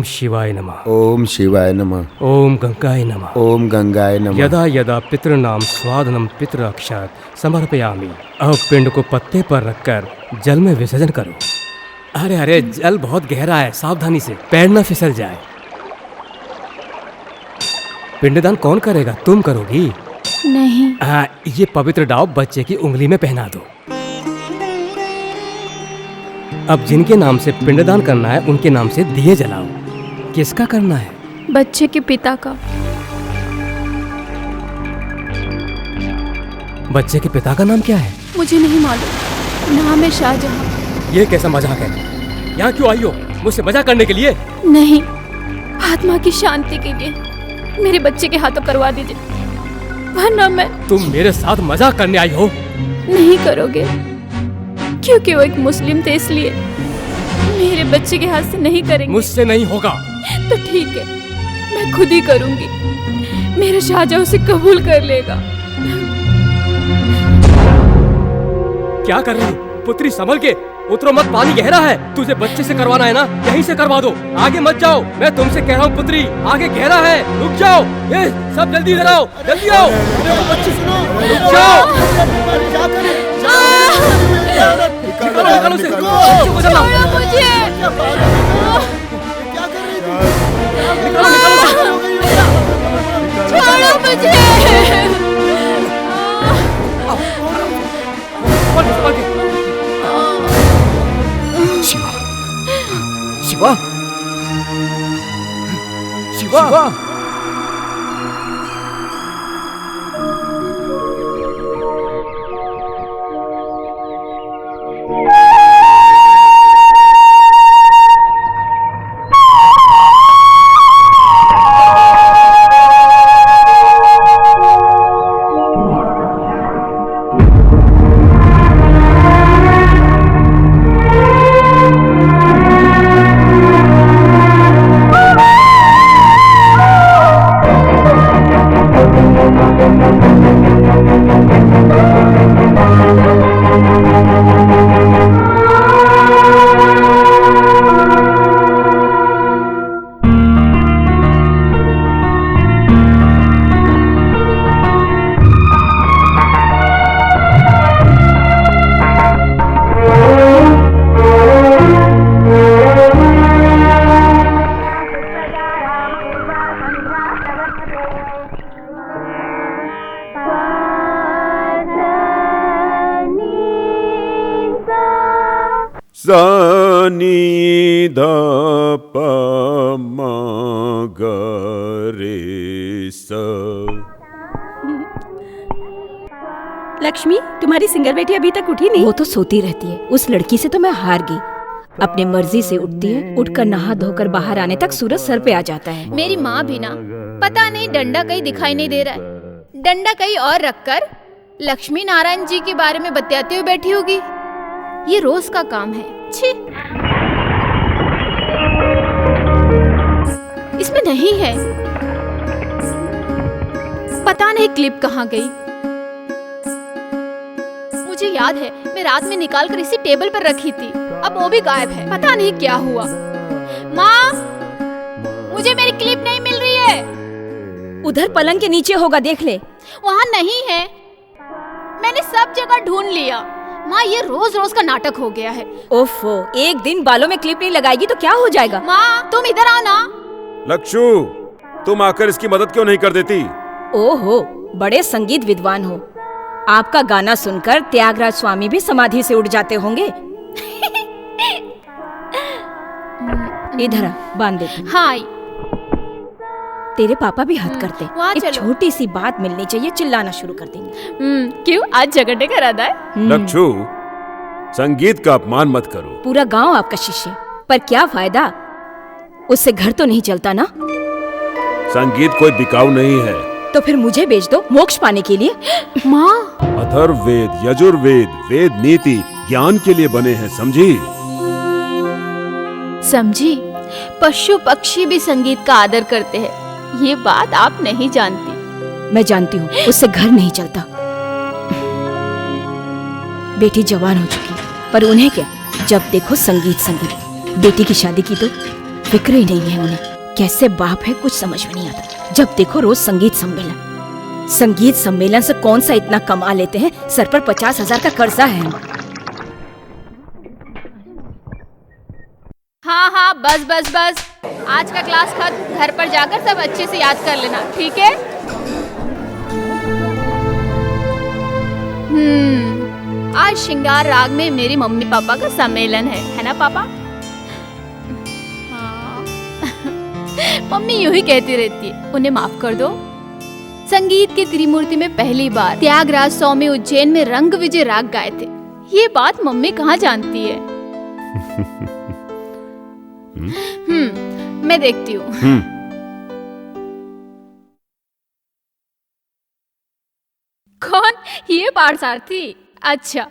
शिवाय नमः। ओम शिवाय नमः। ओम गंगाय नमः। ओम गंगाय नमः। यदा यदा पितृनाम स्वादनम पितृ अक्षत समर्पयामि। अब पिंड को पत्ते पर रखकर जल में विसर्जन करो। अरे अरे, जल बहुत गहरा है, सावधानी से, पैर न फिसल जाए। पिंडदान कौन करेगा? तुम करोगी? नहीं। ये पवित्र डाव बच्चे की उंगली में पहना दो। अब जिनके नाम से पिंडदान करना है उनके नाम से दिए जलाओ। किसका करना है? बच्चे के पिता का। बच्चे के पिता का नाम क्या है? मुझे नहीं मालूम, नाम है शाहजहां। ये कैसा मजाक है? यहाँ क्यों आई हो? मुझसे मजाक करने के लिए? नहीं, आत्मा की शांति के लिए मेरे बच्चे के हाथों करवा दीजिए, वरना मैं। तुम मेरे साथ मजाक करने आई हो? नहीं करोगे? क्योंकि वो एक मुस्लिम थे, इसलिए मेरे बच्चे के हाथ से नहीं करेंगे। मुझसे नहीं होगा। तो ठीक है, मैं खुद ही करूंगी। मेरा शाहजहां उसे कबूल कर लेगा। क्या कर रही हो? पुत्री संभल के, उतरो मत, पानी गहरा है। तुझे बच्चे से करवाना है ना, यहीं से करवा दो, आगे मत जाओ। मैं तुमसे कह रहा हूँ पुत्री, आगे गहरा है, रुक जाओ। ये सब जल्दी इधर आओ, जल्दी आओ। बच्चे सुनो, रुक जाओ। क्या करें? निकालो निकालो से, छोड़ो मुझे। क्या कर रही थी? निकालो निकालो से। छोड़ो मुझे। संभल के। शिवा, शिवा, शिवा। नी ध प म ग रे स। लक्ष्मी, तुम्हारी सिंगर बेटी अभी तक उठी नहीं? वो तो सोती रहती है। उस लड़की से तो मैं हार गई। अपने मर्जी से उठती है, उठकर नहा धोकर बाहर आने तक सूरज सर पे आ जाता है। मेरी माँ भी ना, पता नहीं डंडा कहीं दिखाई नहीं दे रहा है, डंडा कहीं और रखकर लक्ष्मी नारायण जी के बारे में बतियाते हुए बैठी होगी। ये रोज का काम है। छी, इसमें नहीं है। पता नहीं क्लिप कहाँ गई। मुझे याद है, मैं रात में निकाल कर इसी टेबल पर रखी थी, अब वो भी गायब है। पता नहीं क्या हुआ। माँ, मुझे मेरी क्लिप नहीं मिल रही है। उधर पलंग के नीचे होगा, देख ले। वहाँ नहीं है, मैंने सब जगह ढूंढ लिया। माँ, ये रोज रोज का नाटक हो गया है। ओफो, एक दिन बालों में क्लिप नहीं लगाएगी तो क्या हो जाएगा? माँ, तुम इधर आओ ना। लक्षु, तुम आकर इसकी मदद क्यों नहीं कर देती? ओहो, बड़े संगीत विद्वान हो। आपका गाना सुनकर त्यागराज स्वामी भी समाधि से उठ जाते होंगे। इधर आ, बांध देती हूँ। हाँ, तेरे पापा भी हद करते। वहाँ एक चलो। छोटी सी बात मिलनी चाहिए, चिल्लाना शुरू कर देंगे। क्यों, आज झगड़ने का इरादा है? लक्षु, संगीत का अपमान मत करो। पूरा गांव आपका शिष्य, पर क्या फायदा? उससे घर तो नहीं चलता ना। संगीत कोई बिकाऊ नहीं है। तो फिर मुझे बेच दो मोक्ष पाने के लिए। माँ, अथर्ववेद, यजुर्वेद, वेद नीति ज्ञान के लिए बने हैं, समझी? समझी? पशु पक्षी भी संगीत का आदर करते हैं, ये बात आप नहीं जानती। मैं जानती हूँ, उससे घर नहीं चलता। बेटी जवान हो चुकी, पर उन्हें क्या, जब देखो संगीत संगीत। बेटी की शादी की तो फिक्र ही नहीं है उन्हें। कैसे बाप है कुछ समझ में नहीं आता। जब देखो रोज संगीत सम्मेलन। संगीत सम्मेलन से कौन सा इतना कमा लेते हैं, सर पर 50,000 का कर्जा है। हाँ हाँ, बस बस बस, आज का क्लास खत्म। घर पर जाकर सब अच्छे से याद कर लेना, ठीक है? आज श्रृंगार राग में मेरी मम्मी पापा का सम्मेलन है ना पापा? हाँ। मम्मी यूं ही कहती रहती है, उन्हें माफ कर दो। संगीत की त्रिमूर्ति में पहली बार त्यागराज स्वामी उज्जैन में रंग विजय राग गाए थे। ये बात मम्मी कहाँ जानती है? मैं देखती हूँ। कौन? ये पार्थसारथी। अच्छा,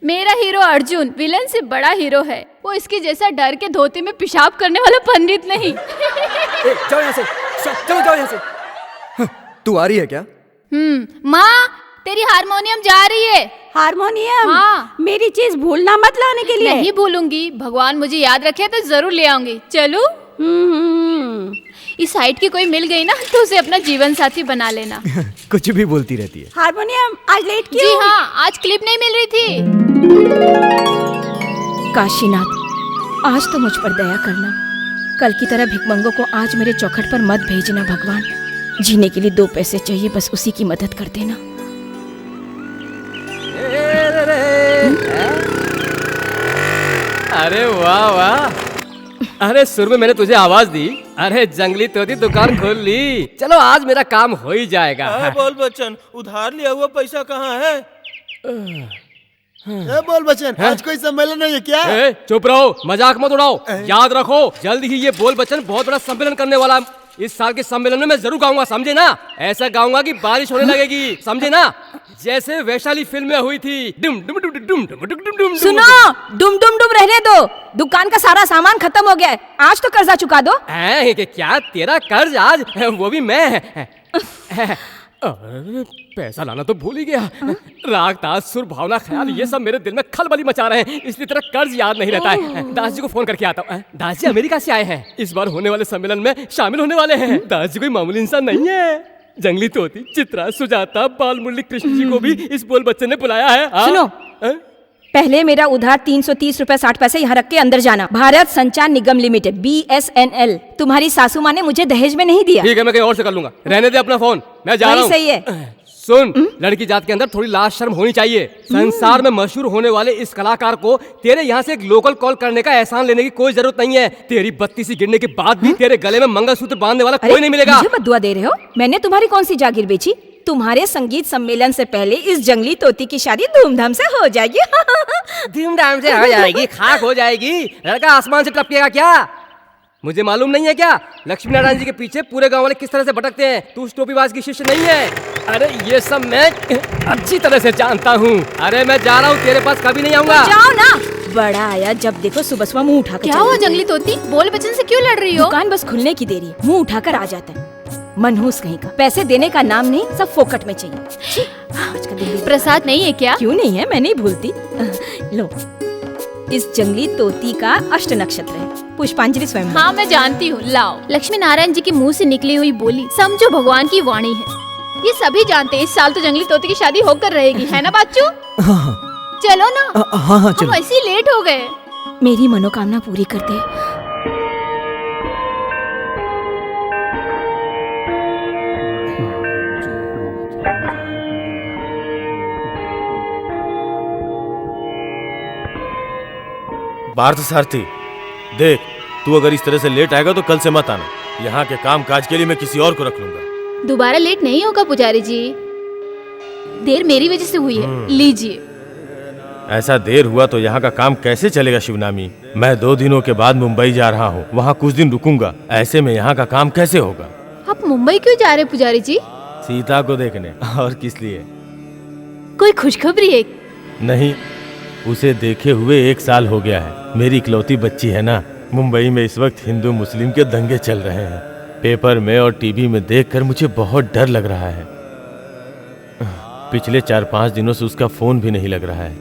मेरा हीरो अर्जुन विलन से बड़ा हीरो है। वो इसके जैसा डर के धोते में पेशाब करने वाला पंडित नहीं। जाओ यहाँ से, चलो जाओ यहाँ से। तू आ रही है क्या? माँ, तेरी हारमोनियम जा रही है। हारमोनियम? हाँ। मेरी चीज भूलना मत लाने के लिए। नहीं भूलूंगी, भगवान मुझे याद रखे तो जरूर ले आऊंगी। चलूं? इस साइड की कोई मिल गई ना तो उसे अपना जीवन साथी बना लेना। कुछ भी बोलती रहती है। हारमोनियम आज लेट क्यों? जी हाँ, आज क्लिप नहीं मिल रही थी। काशीनाथ, आज तो मुझ पर दया करना। कल की तरह भिखमंगों को आज मेरे चौखट पर मत भेजना भगवान। जीने के लिए 2 पैसे चाहिए, बस उसी की मदद कर देना। अरे वाह वाह, अरे सुर में मैंने तुझे आवाज दी। अरे जंगली तोती दुकान खोल ली। चलो आज मेरा काम हो ही जाएगा। बोल बच्चन, उधार लिया हुआ पैसा कहाँ है? बोल बच्चन, आज कोई सम्मेलन नहीं है क्या? चुप रहो, मजाक मत उड़ाओ। याद रखो, जल्द ही ये बोल बच्चन बहुत बड़ा सम्मेलन करने वाला। इस साल के सम्मेलन में मैं जरूर गाऊंगा, समझे ना? ऐसा गाऊंगा कि बारिश होने लगेगी, समझे ना? जैसे वैशाली फिल्म में हुई थी। डुम डुम डुम डुम डुम डुम डुम डुम। सुनो, डुम डुम डुम रहने दो। दुकान का सारा सामान खत्म हो गया है। आज तो कर्जा चुका दो। क्या तेरा कर्ज आज? वो भी मैं? अरे पैसा लाना तो भूल ही गया। राग ताज सुर भावना ख्याल ये सब मेरे दिल में खलबली मचा रहे हैं, इसलिए तेरा कर्ज याद नहीं रहता है। दास जी को फोन करके आता हूँ। दास जी अमेरिका से आए हैं, इस बार होने वाले सम्मेलन में शामिल होने वाले हैं। दास जी कोई मामूली इंसान नहीं है। जंगली तोती, चित्रा, सुजाता, बाल मुरली कृष्ण जी को भी इस बोल बच्चन ने बुलाया है। सुनो, पहले मेरा उधार 330 रुपए 60 पैसे यहाँ रख के अंदर जाना। भारत संचार निगम लिमिटेड BSNL। तुम्हारी सासू माँ ने मुझे दहेज में नहीं दिया। ठीक है, मैं कहीं और से कर लूंगा। रहने दे अपना फोन, मैं जा रहा हूँ। सही है। सुन, लड़की जात के अंदर थोड़ी लाज शर्म होनी चाहिए। संसार में मशहूर होने वाले इस कलाकार को तेरे यहाँ से एक लोकल कॉल करने का एहसान लेने की कोई जरूरत नहीं है। तेरी बत्ती सी गिरने के बाद भी तेरे गले में मंगलसूत्र बांधने वाला कोई नहीं मिलेगा। मुझे बद्दुआ दे रहे हो? मैंने तुम्हारी कौन सी जागीर बेची? तुम्हारे संगीत सम्मेलन से पहले इस जंगली तोती की शादी धूमधाम से हो जाएगी। धूमधाम से हो जाएगी, खाक हो जाएगी। लड़का आसमान से टपकेगा क्या? मुझे मालूम नहीं है क्या लक्ष्मी नारायण जी के पीछे पूरे गांव वाले किस तरह से भटकते हैं? तू उस टोपीबाज की शिष्य नहीं है। अरे ये सब मैं अच्छी तरह से जानता हूँ। अरे मैं जा रहा हूँ, तेरे पास कभी नहीं आऊंगा। जाओ ना। बड़ा आया, जब देखो सुबह सुबह मुंह उठाकर। क्या हुआ जंगली तोती, बोल बच्चन से क्यों लड़ रही हो? दुकान बस खुलने की देरी है, मुंह उठाकर आ जाता है। मनहूस कहीं का, पैसे देने का नाम नहीं, सब फोकट में चाहिए। आज का दिन प्रसाद नहीं है क्या? क्यों नहीं है, मैं नहीं भूलती। लो, इस जंगली तोती का अष्ट नक्षत्र है, पुष्पांजलि स्वयं। हाँ मैं जानती हूँ, लाओ। लक्ष्मी नारायण जी के मुंह से निकली हुई बोली समझो भगवान की वाणी है। ये सभी जानते हैं इस साल तो जंगली तोती की शादी होकर रहेगी, है ना बाचू? चलो ना। हाँ चलो। हम ऐसे ही लेट हो गए। मेरी मनोकामना पूरी कर दे। पार्थसारथी, देख, तू अगर इस तरह से लेट आएगा तो कल से मत आना। यहाँ के काम काज के लिए मैं किसी और को रख लूंगा। दोबारा लेट नहीं होगा पुजारी जी, देर मेरी वजह से हुई है, लीजिए। ऐसा देर हुआ तो यहाँ का काम कैसे चलेगा शिवनामी? मैं 2 दिनों के बाद मुंबई जा रहा हूँ, वहाँ कुछ दिन रुकूंगा। ऐसे में यहाँ का काम कैसे होगा? आप मुंबई क्यों जा रहे पुजारी जी? सीता को देखने, और किस लिए? कोई खुशखबरी है? नहीं, उसे देखे हुए 1 साल हो गया है। मेरी इकलौती बच्ची है ना। मुंबई में इस वक्त हिंदू मुस्लिम के दंगे चल रहे हैं। पेपर में और टीवी में देखकर मुझे बहुत डर लग रहा है। पिछले 4-5 दिनों से उसका फोन भी नहीं लग रहा है।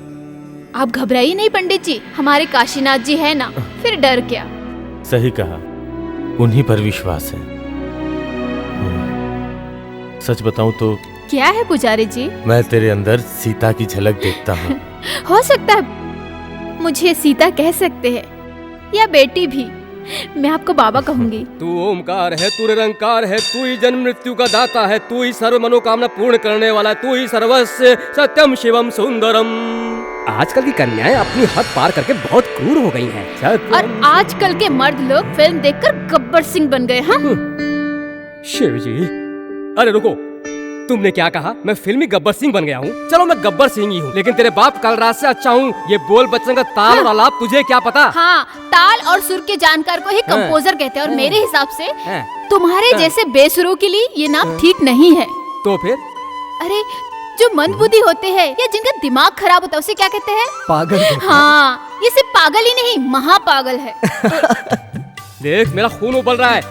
आप घबराइए नहीं पंडित जी, हमारे काशीनाथ जी है ना, फिर डर क्या? सही कहा, उन्हीं पर विश्वास है। सच बताऊं तो क्या है पुजारी जी? मैं तेरे अंदर सीता की झलक देखता हूँ। हो सकता है मुझे सीता कह सकते हैं या बेटी भी। मैं आपको बाबा कहूंगी। तू ओमकार है, तू निरंकार है, तू ही जन्म मृत्यु का दाता है, तू ही सर्व मनोकामना पूर्ण करने वाला, तू ही सर्वस्व सत्यम शिवम सुंदरम। आजकल की कन्याएं अपनी हद पार करके बहुत क्रूर हो गई हैं। और आजकल के मर्द लोग फिल्म देखकर गब्बर सिंह बन गए। हाँ शिव जी, अरे रुको, तुमने क्या कहा? मैं फिल्मी गब्बर सिंह बन गया हूँ? चलो मैं गब्बर सिंह ही हूँ, लेकिन तेरे बाप कल रात से अच्छा हूँ। ये बोल बच्चन का ताल और आलाप तुझे क्या पता? हाँ, ताल और सुर के जानकार को ही कंपोजर कहते हैं। और मेरे हिसाब से तुम्हारे जैसे बेसुरों के लिए ये नाम ठीक नहीं है। तो फिर? अरे जो मंदबुद्धि होते हैं या जिनका दिमाग खराब होता है उसे क्या कहते हैं? पागल। हाँ, ये सिर्फ पागल ही नहीं, महापागल है। देख मेरा खून उबल रहा है।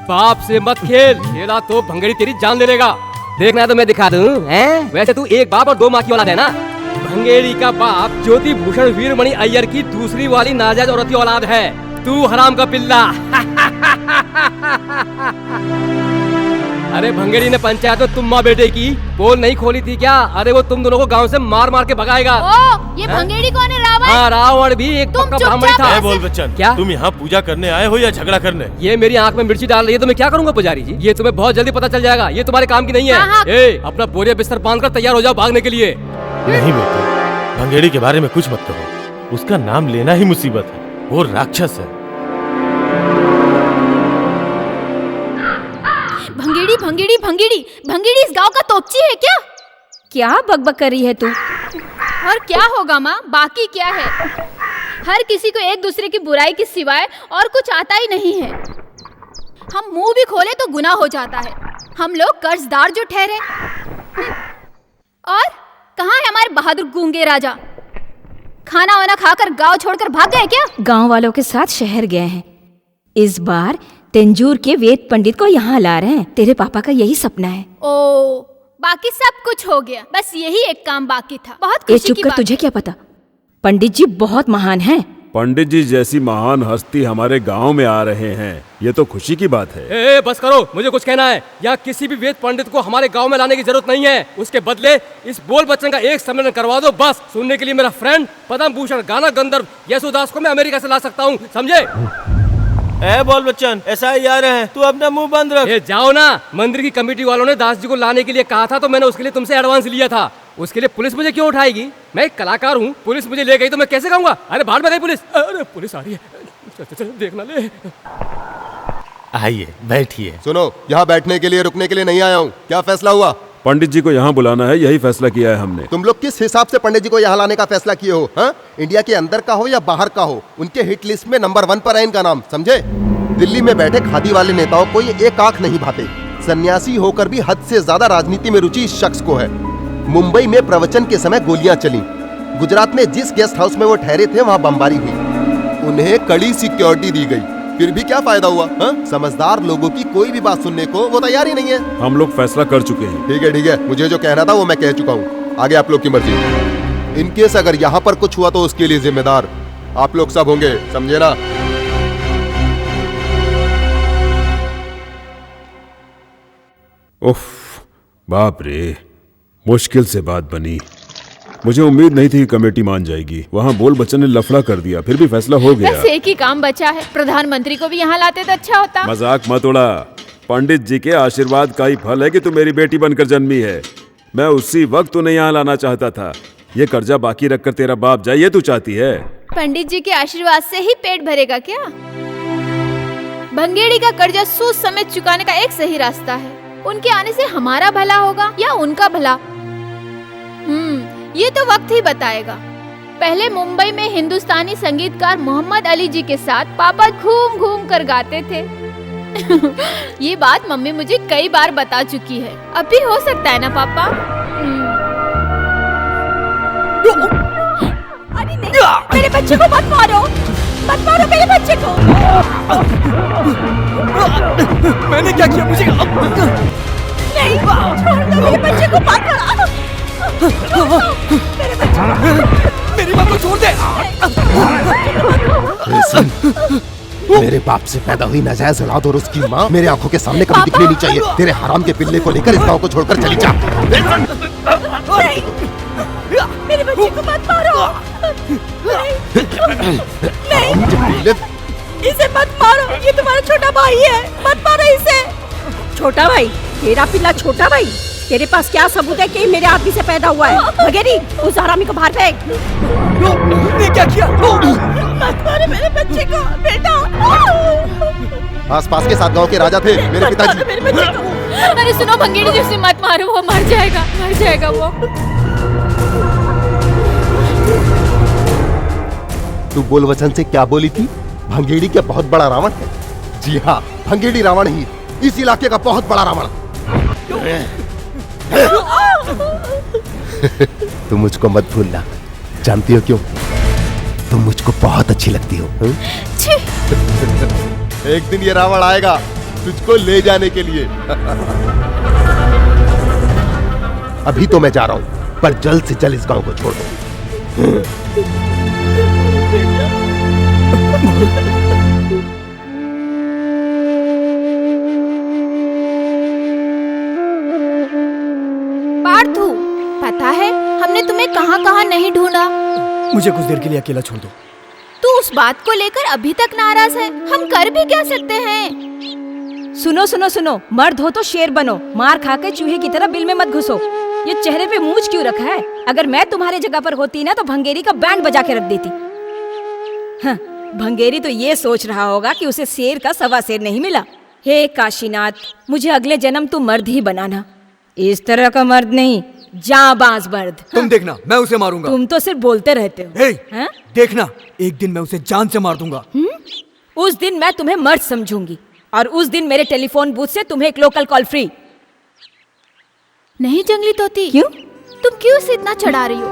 बाप से मत खेल, खेला तो भंगड़ी तेरी जान ले लेगा। देखना तो मैं दिखा दूं, हैं? वैसे तू एक बाप और दो माँ की औलाद है ना। भंगेड़ी का बाप ज्योति भूषण वीरमणि अय्यर की दूसरी वाली नाजायज औरत की औलाद है। तू हराम का पिल्ला। अरे भंगेड़ी ने पंचायत में तुम माँ बेटे की पोल नहीं खोली थी क्या? अरे वो तुम दोनों को गांव से मार मार के भगाएगा। ओ, ये भंगेड़ी कौन है? रावण? हाँ, रावण भी एक पक्का ब्राह्मण था। है बोल बच्चन, क्या? तुम यहाँ पूजा करने आए हो या झगड़ा करने? ये मेरी आंख में मिर्ची डाल रही है तो मैं क्या करूंगा पुजारी जी? ये तुम्हें बहुत जल्दी पता चल जाएगा। ये तुम्हारे काम की नहीं है। हाँ। ए, अपना बोरिया बिस्तर बांधकर तैयार हो जाओ भागने के लिए। नहीं बेटे, भंगेड़ी के बारे में कुछ मत कहो। उसका नाम लेना ही मुसीबत है। वो राक्षस है। भंगेड़ी भंगेड़ी भंगेड़ी भंगेड़ी इस गांव का तोपची है क्या? क्या बकबक कर रही है तू? और क्या होगा माँ, बाकी क्या है? हर किसी को एक दूसरे की बुराई के सिवाय और कुछ आता ही नहीं है। हम मुंह भी खोले तो गुनाह हो जाता है। हम लोग कर्जदार जो ठहरे। और कहाँ है हमारे बहादुर गूंगे राजा? खाना वाना खाकर गांव छोड़कर भाग गए क्या? गांव वालों के साथ शहर गए हैं। इस बार तेंजूर के वेद पंडित को यहाँ ला रहे हैं। तेरे पापा का यही सपना है। ओ, बाकी सब कुछ हो गया, बस यही एक काम बाकी था। बहुत ए खुशी चुप की कर, बात। तुझे क्या पता? पंडित जी बहुत महान हैं। पंडित जी जैसी महान हस्ती हमारे गांव में आ रहे हैं, ये तो खुशी की बात है। ए, बस करो, मुझे कुछ कहना है। या किसी भी वेद पंडित को हमारे गांव में लाने की जरूरत नहीं है। उसके बदले इस बोल बच्चन का एक सम्मेलन करवा दो बस। सुनने के लिए मेरा फ्रेंड पद्म भूषण गाना गंधर्व यशोदास को मैं अमेरिका से ला सकता हूँ, समझे? ए बोल बच्चन, ऐसा ही आ रहे हैं, तू अपना मुंह बंद रख। ए, जाओ ना। मंदिर की कमेटी वालों ने दास जी को लाने के लिए कहा था तो मैंने उसके लिए तुमसे एडवांस लिया था। उसके लिए पुलिस मुझे क्यों उठाएगी? मैं एक कलाकार हूँ, पुलिस मुझे ले गई तो मैं कैसे कहूँगा? अरे बाहर में गई पुलिस। अरे पुलिस आ रही है, चल, देखना ले। आइए बैठिए। सुनो, यहाँ बैठने के लिए रुकने के लिए नहीं आया हूँ। क्या फैसला हुआ? पंडित जी को यहाँ बुलाना है, यही फैसला किया है हमने। तुम लोग किस हिसाब से पंडित जी को यहाँ लाने का फैसला किए हो? हाँ? इंडिया के अंदर का हो या बाहर का हो, उनके हिट लिस्ट में नंबर 1 पर है इनका नाम, समझे? दिल्ली में बैठे खादी वाले नेताओं को ये एक आंख नहीं भाते। सन्यासी होकर भी हद से ज्यादा राजनीति में रुचि इस शख्स को है। मुंबई में प्रवचन के समय गोलियां चली। गुजरात में जिस गेस्ट हाउस में वो ठहरे थे वहाँ बमबारी हुई। उन्हें कड़ी सिक्योरिटी दी गई, फिर भी क्या फायदा हुआ? हाँ? समझदार लोगों की कोई भी बात सुनने को वो तैयार ही नहीं है। हम लोग फैसला कर चुके हैं। ठीक है, मुझे जो कहना था वो मैं कह चुका हूँ। आगे आप लोग की मर्जी। इनकेस अगर यहाँ पर कुछ हुआ तो उसके लिए जिम्मेदार आप लोग सब होंगे, समझे ना? उफ, बाप रे, मुश्किल से बात बनी। मुझे उम्मीद नहीं थी कि कमेटी मान जाएगी। वहाँ बोल बच्चन ने लफड़ा कर दिया, फिर भी फैसला हो गया। बस एक ही काम बचा है, प्रधानमंत्री को भी यहाँ लाते तो अच्छा होता। मजाक मत उड़ा। पंडित जी के आशीर्वाद का ही फल है कि तू मेरी बेटी बनकर जन्मी है। मैं उसी वक्त तुम्हें यहाँ लाना चाहता था। ये कर्जा बाकी रखकर तेरा बाप जाए, ये तू चाहती है? पंडित जी के आशीर्वाद से ही पेट भरेगा क्या? भंगेड़ी का कर्जा सूद समेत चुकाने का एक सही रास्ता है। उनके आने से हमारा भला होगा या उनका भला, ये तो वक्त ही बताएगा। पहले मुंबई में हिंदुस्तानी संगीतकार मोहम्मद अली जी के साथ पापा घूम घूम कर गाते थे। ये बात मम्मी मुझे कई बार बता चुकी है। अब भी हो सकता है ना पापा? अरे नहीं, मेरे बच्चे को मत मारो, मत मारो मेरे बच्चे को। मैंने क्या किया? मुझे नहीं, छोड़ दो मेरे बच्चे को, मत मारो। मेरे बच्चे मेरी बात को छोड़ दे। मेरे बाप से पैदा हुई नाजायज औलाद और उसकी माँ मेरे आंखों के सामने कभी दिखनी नहीं चाहिए। तेरे हराम के पिल्ले को लेकर इस गांव को छोड़कर चली जा। मेरे बच्चे को मत मारो। नहीं, इसे मत मारो, ये तुम्हारा छोटा भाई है, मत मारो इसे। छोटा भाई? तेरा पिल्ला छोटा भाई? तेरे पास क्या सबूत है कि मेरे आदमी से पैदा हुआ है? भगेरी, उस हरामी को बाहर फेंक। ये क्या किया? मत मारो मेरे बच्चे को बेटा। आसपास के 7 गांव के राजा थे मेरे पिताजी। मेरे बच्चे को। अरे सुनो भंगेड़ी जी, उसे मत मारो, वो मर जाएगा वो। तू बोल वचन से क्या बोली थी? भंगेड़ी क्या बहुत बड़ा रावण है? जी हाँ, भंगेड़ी रावण ही, इस इलाके का बहुत बड़ा रावण। तुम मुझको मत भूलना। जानती हो क्यों? तुम मुझको बहुत अच्छी लगती हो। एक दिन ये रावण आएगा तुझको ले जाने के लिए। अभी तो मैं जा रहा हूं, पर जल्द से जल्द इस गांव को छोड़ दो। पार्थू, पता है हमने तुम्हें कहां नहीं ढूंढा। मुझे कुछ देर के लिए अकेला छोड़ दो। तू उस बात को लेकर अभी तक नाराज है, हम कर भी क्या सकते हैं? सुनो, मर्द हो तो शेर बनो, मार खा के चूहे की तरह बिल में मत घुसो। ये चेहरे पे मूंछ क्यों रखा है? अगर मैं तुम्हारे जगह पर होती ना तो भंगेरी का बैंड बजा के रख देती। हाँ, भंगेरी तो ये सोच रहा होगा कि उसे शेर का 1.25 शेर नहीं मिला। हे काशीनाथ, मुझे अगले जन्म तू मर्द ही बनाना, इस तरह का मर्द नहीं, जाबाज मर्द। तुम देखना, मैं उसे मारूंगा। तुम तो सिर्फ बोलते रहते हो। हे, देखना, एक दिन मैं उसे जान से मार दूंगा। उस दिन मैं तुम्हें मर्द समझूंगी और उस दिन मेरे टेलीफोन बूथ से तुम्हें एक लोकल कॉल फ्री। नहीं जंगली तोती, क्यों? तुम क्यों उसे इतना चढ़ा रही हो?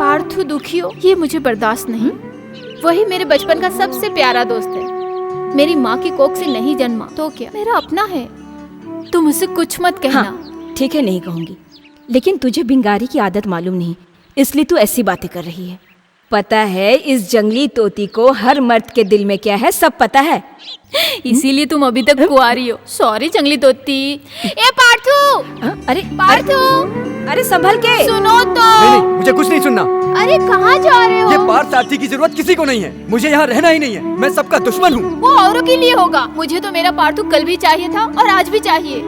पार्थू दुखी हो ये मुझे बर्दाश्त नहीं। वही मेरे बचपन का सबसे प्यारा दोस्त है। मेरी माँ की कोख से नहीं जन्मा तो क्या, मेरा अपना है। तुम उसे कुछ मत कहना। हाँ, ठीक है, नहीं कहूंगी, लेकिन तुझे बिंगारी की आदत मालूम नहीं, इसलिए तू ऐसी बातें कर रही है। पता है इस जंगली तोती को हर मर्द के दिल में क्या है, सब पता है। इसीलिए तुम अभी तक कुंवारी हो। सॉरी जंगली तोती। ए पार्थू! अरे पार्थू! अरे संभल के सुनो तो। नहीं, मुझे कुछ नहीं सुनना। अरे कहाँ जा रहे हो? ये पार्थ सारथी की जरूरत किसी को नहीं है। मुझे यहाँ रहना ही नहीं है। मैं सबका दुश्मन हूँ। वो औरों के लिए होगा, मुझे तो मेरा पार्थू कल भी चाहिए था और आज भी चाहिए।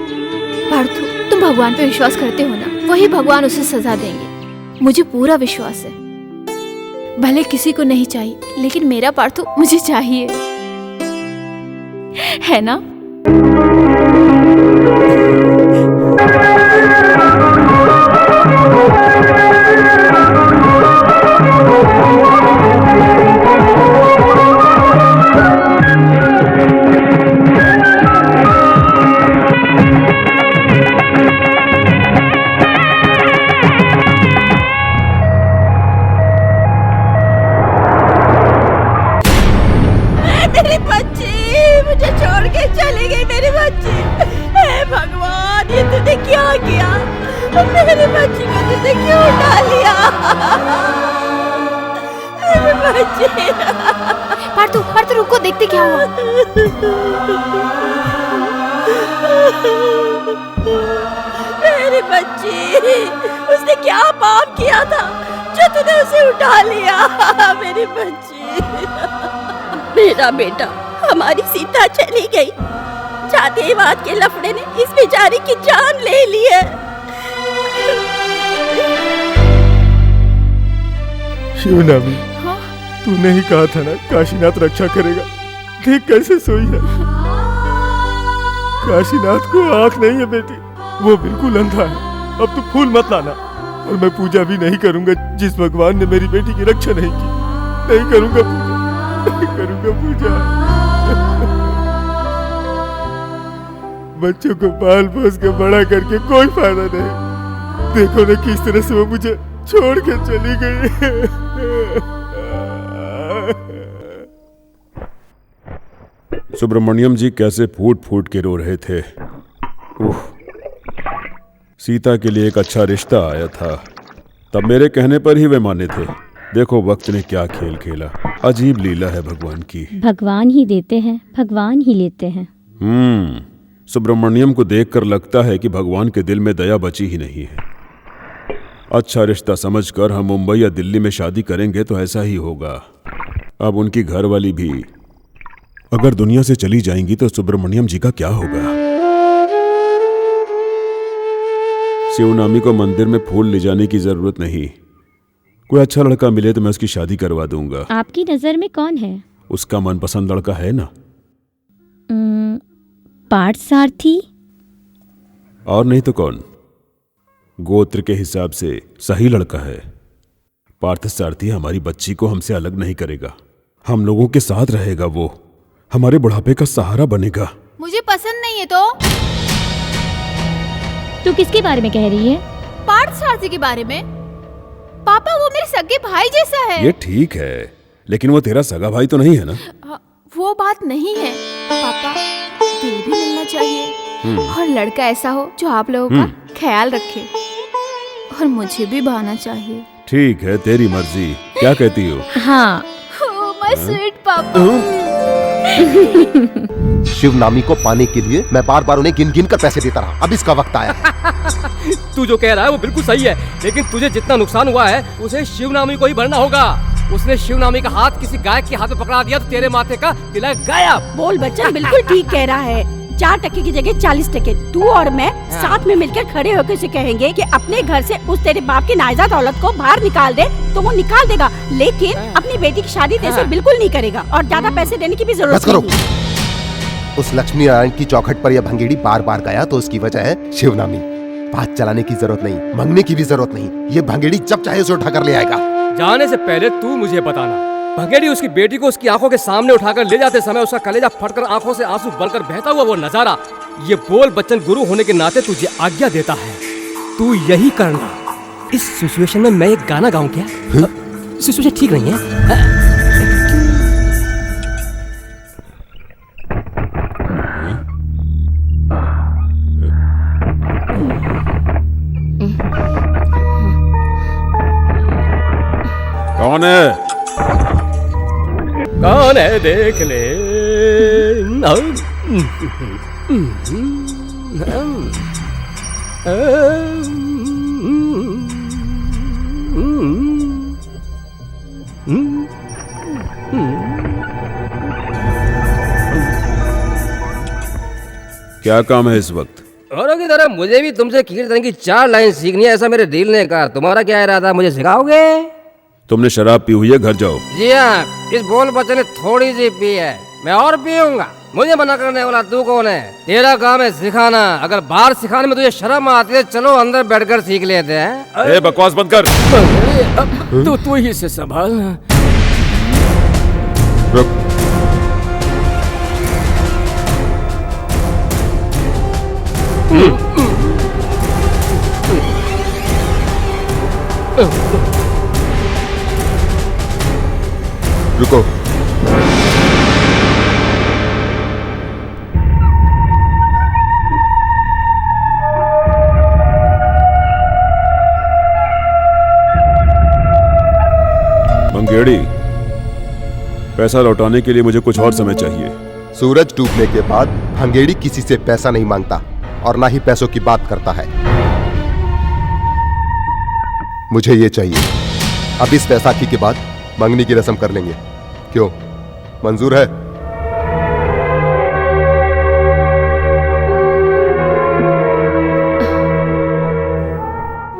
पार्थू, तुम भगवान पे विश्वास करते हो ना? वही भगवान उसे सजा देंगे, मुझे पूरा विश्वास है। भले किसी को नहीं चाहिए, लेकिन मेरा पार्थू मुझे चाहिए, है ना? मेरी बच्ची मुझे छोड़ के चली गई। मेरी बच्ची, हे भगवान, ये तूने क्या किया? मेरी बच्ची को तूने क्यों उठा लिया? मेरी बच्ची। पार्थू रुको, देखते क्या हुआ। मेरी बच्ची, उसने क्या पाप किया था जो तूने उसे उठा लिया? मेरी बच्ची। मेरा बेटा, हमारी सीता चली गई। जातिवाद के लफड़े ने इस बेचारी की जान ले ली है। शिवनामी, तूने ही कहा था ना काशीनाथ रक्षा करेगा। देख कैसे सोई है। काशीनाथ को आंख नहीं है बेटी, वो बिल्कुल अंधा है। अब तू फूल मत लाना, और मैं पूजा भी नहीं करूंगा जिस भगवान ने मेरी बेटी की रक्षा नहीं की। नहीं करूंगा पूजा, नहीं करूंगा पूजा। बच्चों को पाल पोस के बड़ा करके कोई फायदा नहीं। देखो ना किस तरह से वो मुझे छोड़ के चली गई। सुब्रमण्यम जी कैसे फूट फूट के रो रहे थे। सीता के लिए एक अच्छा रिश्ता आया था, तब मेरे कहने पर ही वे माने थे। देखो वक्त ने क्या खेल खेला, अजीब लीला है भगवान की। भगवान ही देते हैं, भगवान ही लेते हैं। सुब्रमण्यम को देखकर लगता है कि भगवान के दिल में दया बची ही नहीं है। अच्छा रिश्ता समझकर हम मुंबई या दिल्ली में शादी करेंगे तो ऐसा ही होगा। अब उनकी घरवाली भी अगर दुनिया से चली जाएंगी तो सुब्रमण्यम जी का क्या होगा? शिवनामी को मंदिर में फूल ले जाने की जरूरत नहीं। कोई अच्छा लड़का मिले तो मैं उसकी शादी करवा दूंगा। आपकी नजर में कौन है? उसका मनपसंद लड़का है ना। पार्थसारथी। और नहीं तो कौन? गोत्र के हिसाब से सही लड़का है। पार्थसारथी हमारी बच्ची को हमसे अलग नहीं करेगा, हम लोगों के साथ रहेगा, वो हमारे बुढ़ापे का सहारा बनेगा। मुझे पसंद नहीं है तो? तू किसके बारे में कह रही है? पार्थसारथी के बारे में। पापा वो मेरे सगे भाई जैसा है। ये ठीक है, लेकिन वो तेरा सगा भाई तो नहीं है ना? वो बात नहीं है पापा, दिल भी मिलना चाहिए और लड़का ऐसा हो जो आप लोगों का ख्याल रखे और मुझे भी भाना चाहिए। ठीक है, तेरी मर्जी। क्या कहती हो? हाँ। माय स्वीट पापा। शिवनामी को पाने के लिए मैं बार बार उन्हें गिन गिन कर पैसे देता रहा। अब इसका वक्त आया। तू जो कह रहा है वो बिल्कुल सही है, लेकिन तुझे जितना नुकसान हुआ है उसे शिवनामी को ही भरना होगा। उसने शिवनामी का हाथ किसी गायक के हाथ में पकड़ा दिया तो तेरे माथे का तिलक गायब। बोल बच्चन बिल्कुल ठीक कह रहा है। 4 टके की जगह 40 टके तू और मैं साथ में मिलकर खड़े होकर उसे कहेंगे कि अपने घर से उस तेरे बाप की नाजायज औलाद को बाहर निकाल दे, तो वो निकाल देगा, लेकिन अपनी बेटी की शादी तेरे से बिल्कुल नहीं करेगा और ज्यादा पैसे देने की भी जरूरत नहीं। उस लक्ष्मी नारायण की चौखट पर यह भंगेड़ी बार बार गया तो उसकी वजह है शिवनामी। बात चलाने की जरूरत नहीं, मांगने की भी जरूरत नहीं। ये भंगेड़ी जब चाहे उसे उठा कर ले आएगा। जाने से पहले तू मुझे बताना, भंगेड़ी उसकी बेटी को उसकी आंखों के सामने उठाकर ले जाते समय उसका कलेजा फटकर आंखों से आंसू बनकर बहता हुआ वो नजारा, ये बोल बच्चन गुरु होने के नाते तुझे आज्ञा देता है, तू यही करना। इस सिचुएशन में मैं एक गाना गाऊं क्या? सिचुएशन ठीक नहीं है। कौन है? कौन है देख ले। क्या काम है इस वक्त? औरों की तरह मुझे भी तुमसे कीर्तन की 4 लाइन सीखनी है, ऐसा मेरे दिल ने कहा। तुम्हारा क्या इरादा, मुझे सिखाओगे? तुमने शराब पी हुई है, घर जाओ। जी हाँ, इस बोल बच्चन ने थोड़ी सी पी है, मैं और पीऊंगा। मुझे मना करने वाला तू कौन है? तेरा काम है सिखाना। अगर बाहर सिखाने में तुझे शर्म आती है, चलो अंदर बैठकर सीख लेते हैं। ए, बकवास बंद कर। तू ही से संभाल। रुक। रुको। मंगेड़ी, पैसा लौटाने के लिए मुझे कुछ और समय चाहिए। सूरज डूबने के बाद भंगेड़ी किसी से पैसा नहीं मांगता और ना ही पैसों की बात करता है। मुझे ये चाहिए। अब इस बैसाखी के बाद मंगनी की रस्म कर लेंगे। क्यों, मंजूर है?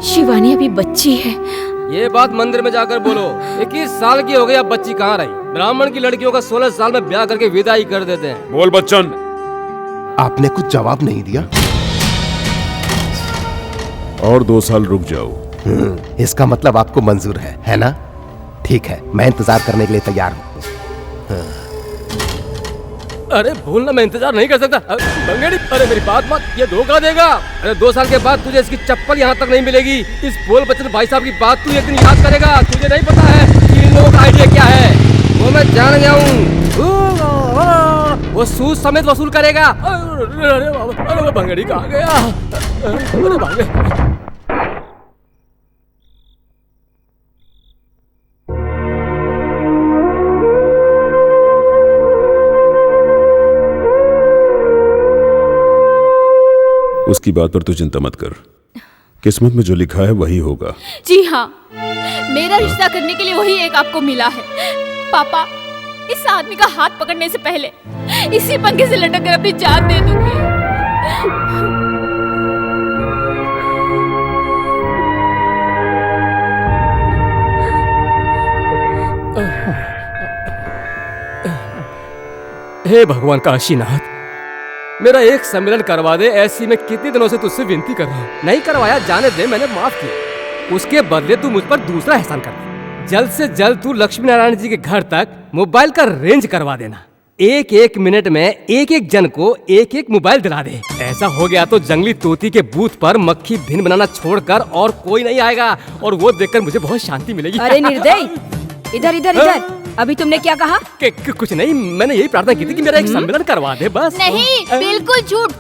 शिवानी अभी बच्ची है। ये बात मंदिर में जाकर बोलो। 21 साल की हो गई, अब बच्ची कहाँ रही? ब्राह्मण की लड़कियों का 16 साल में ब्याह करके विदाई कर देते हैं। बोल बच्चन। आपने कुछ जवाब नहीं दिया। और 2 साल रुक जाओ। इसका मतलब आपको मंजूर है ना? ठीक है, मैं इंतजार करने के लिए तैयार हूँ। अरे बोलना, मैं इंतजार नहीं कर सकता। भंगेड़ी, अरे मेरी बात मत, ये धोखा देगा। अरे 2 साल के बाद तुझे इसकी चप्पल यहाँ तक नहीं मिलेगी। इस बोल बच्चन भाई साहब की बात तू एक दिन याद करेगा। तुझे नहीं पता है कि इन लोगों का आइडिया क्या है। वो मैं जान गया हूँ, वो सूद समेत वसूल करेगा। अरे वो भंगेड़ी कहाँ गया? अरे भागे। उसकी बात पर तू चिंता मत कर, किस्मत में जो लिखा है वही होगा। जी हाँ, मेरा रिश्ता करने के लिए वही एक आपको मिला है। पापा, इस आदमी का हाथ पकड़ने से पहले इसी पंखे से लटक कर अपनी जान दे दूंगी। हे भगवान काशीनाथ, मेरा एक सम्मेलन करवा दे। ऐसी मैं कितने दिनों से तुझसे विनती कर रहा हूँ, नहीं करवाया, जाने दे, मैंने माफ किया। उसके बदले तू मुझ पर दूसरा एहसान कर। जल्द से जल्द तू लक्ष्मी नारायण जी के घर तक मोबाइल का रेंज करवा देना। एक एक मिनट में एक एक जन को एक एक मोबाइल दिला दे। ऐसा हो गया तो जंगली तोती के बूथ पर मक्खी भिन बनाना छोड़कर और कोई नहीं आएगा, और वो देखकर मुझे बहुत शांति मिलेगी। अरे निर्दयी, इधर इधर इधर, अभी तुमने क्या कहा? कुछ नहीं, मैंने यही प्रार्थना की थी कि मेरा एक सम्मेलन करवा दे बस। नहीं, बिल्कुल झूठ।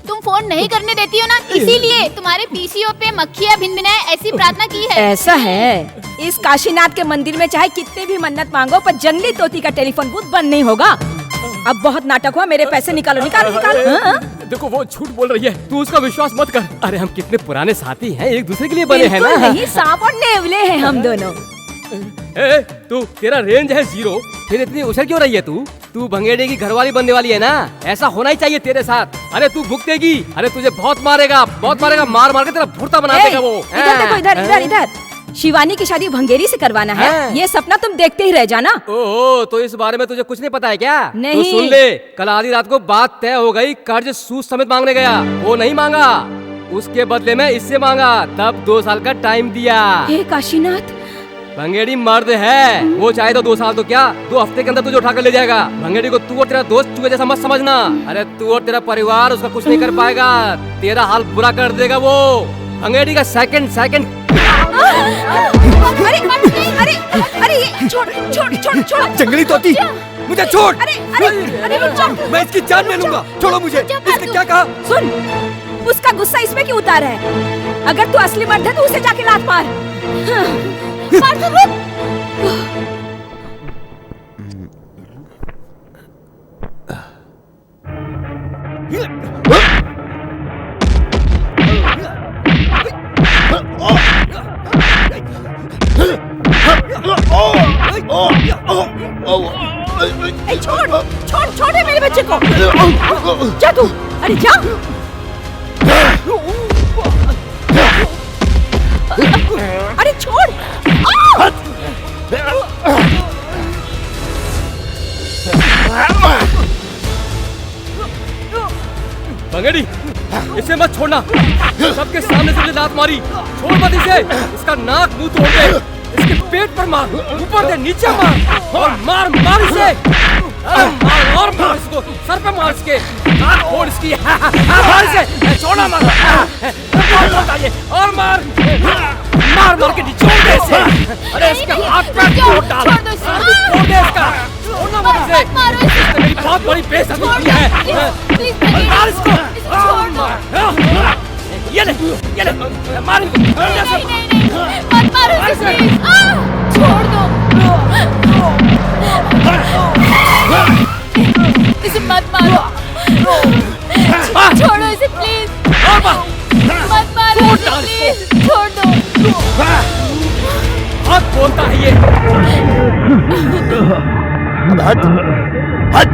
तुम फोन नहीं करने देती हो ना, इसीलिए तुम्हारे पीसीओ पे मक्खियाँ भिनभिनाए ऐसी प्रार्थना की है। ऐसा है, इस काशीनाथ के मंदिर में चाहे कितने भी मन्नत मांगो पर जंगली तोती का टेलीफोन बूथ बंद नहीं होगा। अब बहुत नाटक हुआ, मेरे पैसे निकालो निकालो निकालो। हाँ? देखो वो झूठ बोल रही है, तू उसका विश्वास मत कर। अरे हम कितने पुराने साथी हैं, एक दूसरे के लिए बने हैं ना। नहीं, सांप और नेवले हैं हम दोनों। तू, तेरा रेंज है 0, फिर इतनी उछल क्यों रही है तू? तू भंगेड़े की घरवाली बनने वाली है ना, ऐसा होना ही चाहिए तेरे साथ। अरे तू भुगतेगी, अरे तुझे बहुत मारेगा, मार मार के तेरा भुर्ता बना देगा वो। इधर देखो, इधर इधर इधर। शिवानी की शादी भंगेरी से करवाना है, ये सपना तुम देखते ही रह जाना। ओह, तो इस बारे में तुझे कुछ नहीं पता है क्या? नहीं। तो सुन ले, कल आधी रात को बात तय हो गई, कर्ज सूद समेत मांगने गया, वो नहीं मांगा, उसके बदले में इससे मांगा, तब 2 साल का टाइम दिया। हे काशीनाथ, भंगेड़ी मर्द है, वो चाहे तो 2 साल तो क्या 2 हफ्ते के अंदर तुझे उठा कर ले जाएगा। भंगेड़ी को तू और तेरा दोस्त चूहे जैसा मत समझना। अरे तू और तेरा परिवार उसका कुछ नहीं कर पाएगा, तेरा हाल बुरा कर देगा वो। भंगेड़ी का सेकंड अरे अरे अरे ये छोड़ छोड़ छोड़ छोड़, जंगली तोती, मुझे छोड़। अरे अरे अरे रुक जा, मैं इसकी जान ले लूंगा, छोड़ो मुझे। इसने क्या कहा? सुन, उसका गुस्सा इसमें क्यों उतारा है? अगर तू असली मर्द है तो उसे जाके लात मार। मार तो रुक। छोड़ छोड़ छोड़ दे मेरे बच्चे को। जा तू, अरे जा। अरे छोड़। भंगेड़ी, इसे मत छोड़ना, सबके सामने से लात मारी, छोड़ मत इसे। इसका नाक मुंह तोड़ दे, इसके पेट पर मार, ऊपर दे, नीचे मार, और मार मार इसे। मार और मार इसको, सर पे मार इसके, नाक फोड़ इसकी, मार इसे, छोड़ना मत, और मार मार मार के निचोड़ दे इसे। अरे इसके हाथ पे तोड़ डाल, तोड़ दे इसका, छोड़ना मत इसे, इसने मेरी बहुत बड़ी बेइज्जती की है। मार इसको, मार, ये ले मार, मत मारो इसे, छोड़ दो, इसे मत मारो, छोड़ो इसे प्लीज, मत मारो इसे प्लीज, छोड़ दो। बहुत बोलता है ये। हट हट।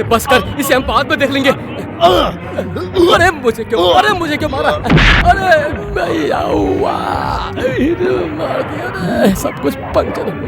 अरे बस कर, इसे हम बाद में देख लेंगे। अरे मुझे क्यों मारा? अरे भैया हुआ, मार दिया रे, सब कुछ पंचर हो गया।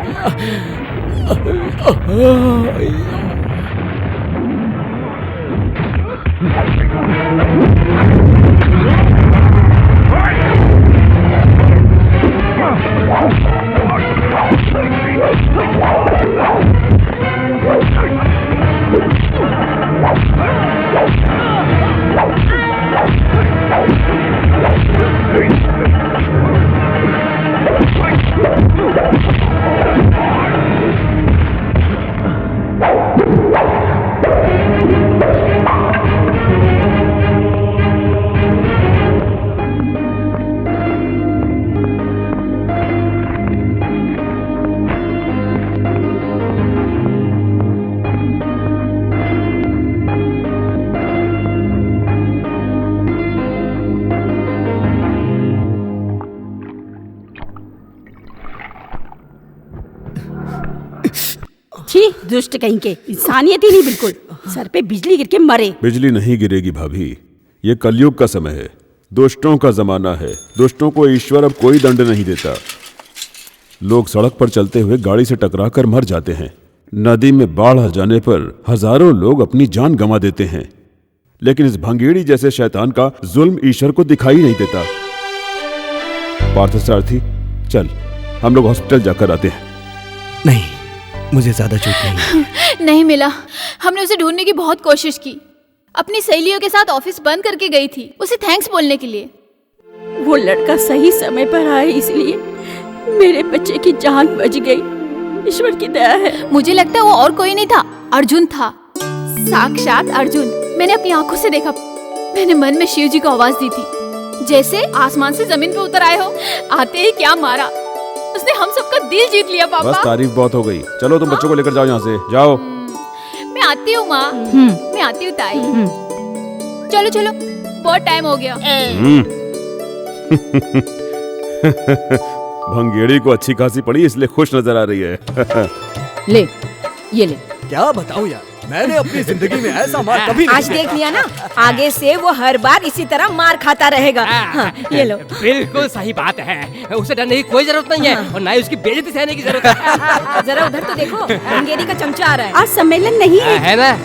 छी, दुष्ट कहीं के, इंसानियत ही नहीं बिल्कुल। सर पे बिजली गिर के मरे। बिजली नहीं गिरेगी भाभी, ये कलयुग का समय है, दुष्टों का जमाना है। दुष्टों को ईश्वर अब कोई दंड नहीं देता। लोग सड़क पर चलते हुए गाड़ी से टकराकर मर जाते हैं, नदी में बाढ़ आ जाने पर हजारों लोग अपनी जान गंवा देते हैं, लेकिन इस भंगेड़ी जैसे शैतान का जुल्म ईश्वर को दिखाई नहीं देता। पार्थसारथी, चल हम लोग हॉस्पिटल जाकर आते हैं। नहीं, मुझे ज्यादा चोट नहीं। नहीं मिला। हमने उसे ढूंढने की बहुत कोशिश की। अपनी सहेलियों के साथ ऑफिस बंद करके गई थी उसे थैंक्स बोलने के लिए। वो लड़का सही समय पर आया, इसलिए मेरे बच्चे की जान बच गई। ईश्वर की दया है। मुझे लगता है वो और कोई नहीं था, अर्जुन था, साक्षात अर्जुन। मैंने अपनी आंखों से देखा। मैंने मन में शिव जी को आवाज दी थी, जैसे आसमान से जमीन पे उतर आए हो। आते ही क्या मारा, उसने हम सबका दिल जीत लिया। पापा बस तारीफ बहुत हो गई, चलो तुम बच्चों को लेकर जाओ यहाँ से, जाओ। मैं आती हूँ माँ, मैं आती हूँ ताई। चलो चलो, बहुत टाइम हो गया। भंगेड़ी को अच्छी खासी पड़ी इसलिए खुश नजर आ रही है। ले, ये ले। क्या बताऊं यार, मैंने अपनी जिंदगी में ऐसा मार कभी नहीं आज देख लिया ना, आगे से वो हर बार इसी तरह मार खाता रहेगा। हाँ, ये लो। बिल्कुल सही बात है, उसे डरने की कोई जरूरत नहीं है और ना ही उसकी बेइज्जती सहने की जरूरत है। जरा उधर तो देखो, भंगेरी का चमचा आ रहा है। आज सम्मेलन नहीं है, है ना?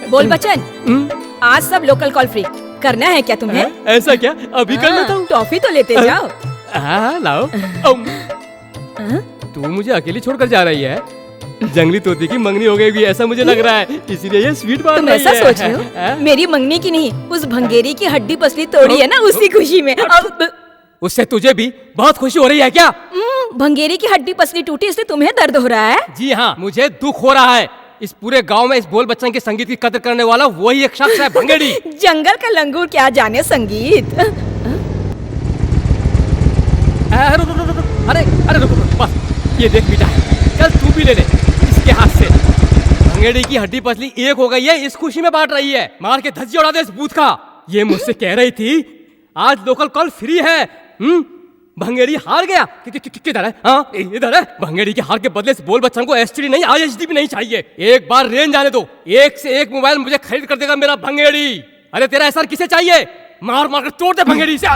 बोल बच्चन, आज सब लोकल कॉल फ्री करना है क्या तुम्हें? ऐसा क्या? अभी कर लेता हूँ। टॉफी तो लेते जाओ। हाँ लाओ। तू मुझे अकेली छोड़कर जा रही है? जंगली तोते की मंगनी हो गई ऐसा मुझे लग रहा है, इसीलिए ये स्वीट बांट तुम रही है। ऐसा सोच रहे हो? मेरी मंगनी की नहीं, उस भंगेरी की हड्डी पसली तोड़ी है ना, उसी खुशी में। उससे तुझे भी बहुत खुशी हो रही है क्या? भंगेरी की हड्डी पसली टूटी इसलिए तुम्हें दर्द हो रहा है? जी हाँ, मुझे दुख हो रहा है। इस पूरे गांव में इस बोल बच्चन के संगीत की कदर करने वाला वही एक शख्स है, भंगेड़ी। जंगल का लंगूर क्या जाने संगीत। अरे रुक, बस ये देख बेटा, चल तू भी ले ले इसके हाथ से। भंगेड़ी की हड्डी पसली एक हो गई है, इस खुशी में बांट रही है। मार के धज्जी उड़ा दे इस बूथ का। ये मुझसे कह रही थी आज लोकल कॉल फ्री है। भंगेड़ी हार गया। किधर है? हाँ इधर है। भंगेड़ी के हार के बदले से बोल बच्चन को एसटीडी नहीं, आईएचडी भी नहीं चाहिए। एक बार रेंज आने दो, एक से एक मोबाइल मुझे खरीद कर देगा मेरा भंगेड़ी। अरे तेरा एसआर किसे चाहिए? मार मार कर तोड़ दे भंगेड़ी से।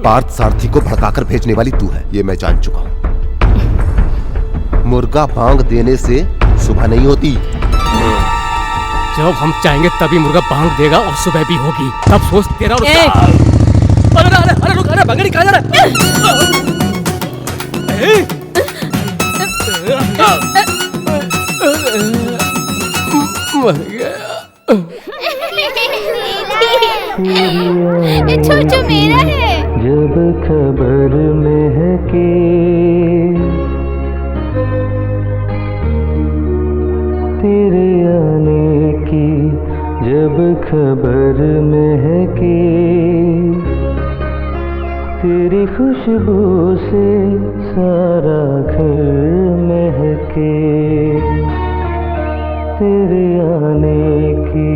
पार्थ सारथी को भड़काकर भेजने वाली तू है, ये मैं जान चुका हूं। मुर्गा बांग देने से सुबह नहीं होती। जब हम चाहेंगे तभी मुर्गा बांग देगा और सुबह भी होगी। तब सोच तेरा और अरे रुक, अरे भंगेड़ी कहाँ जा रहा है? छोचो मेरा है। जब खबर महके तेरे आने की, जब खबर महके तेरी खुशबू से सारा घर महके। तेरे आने की।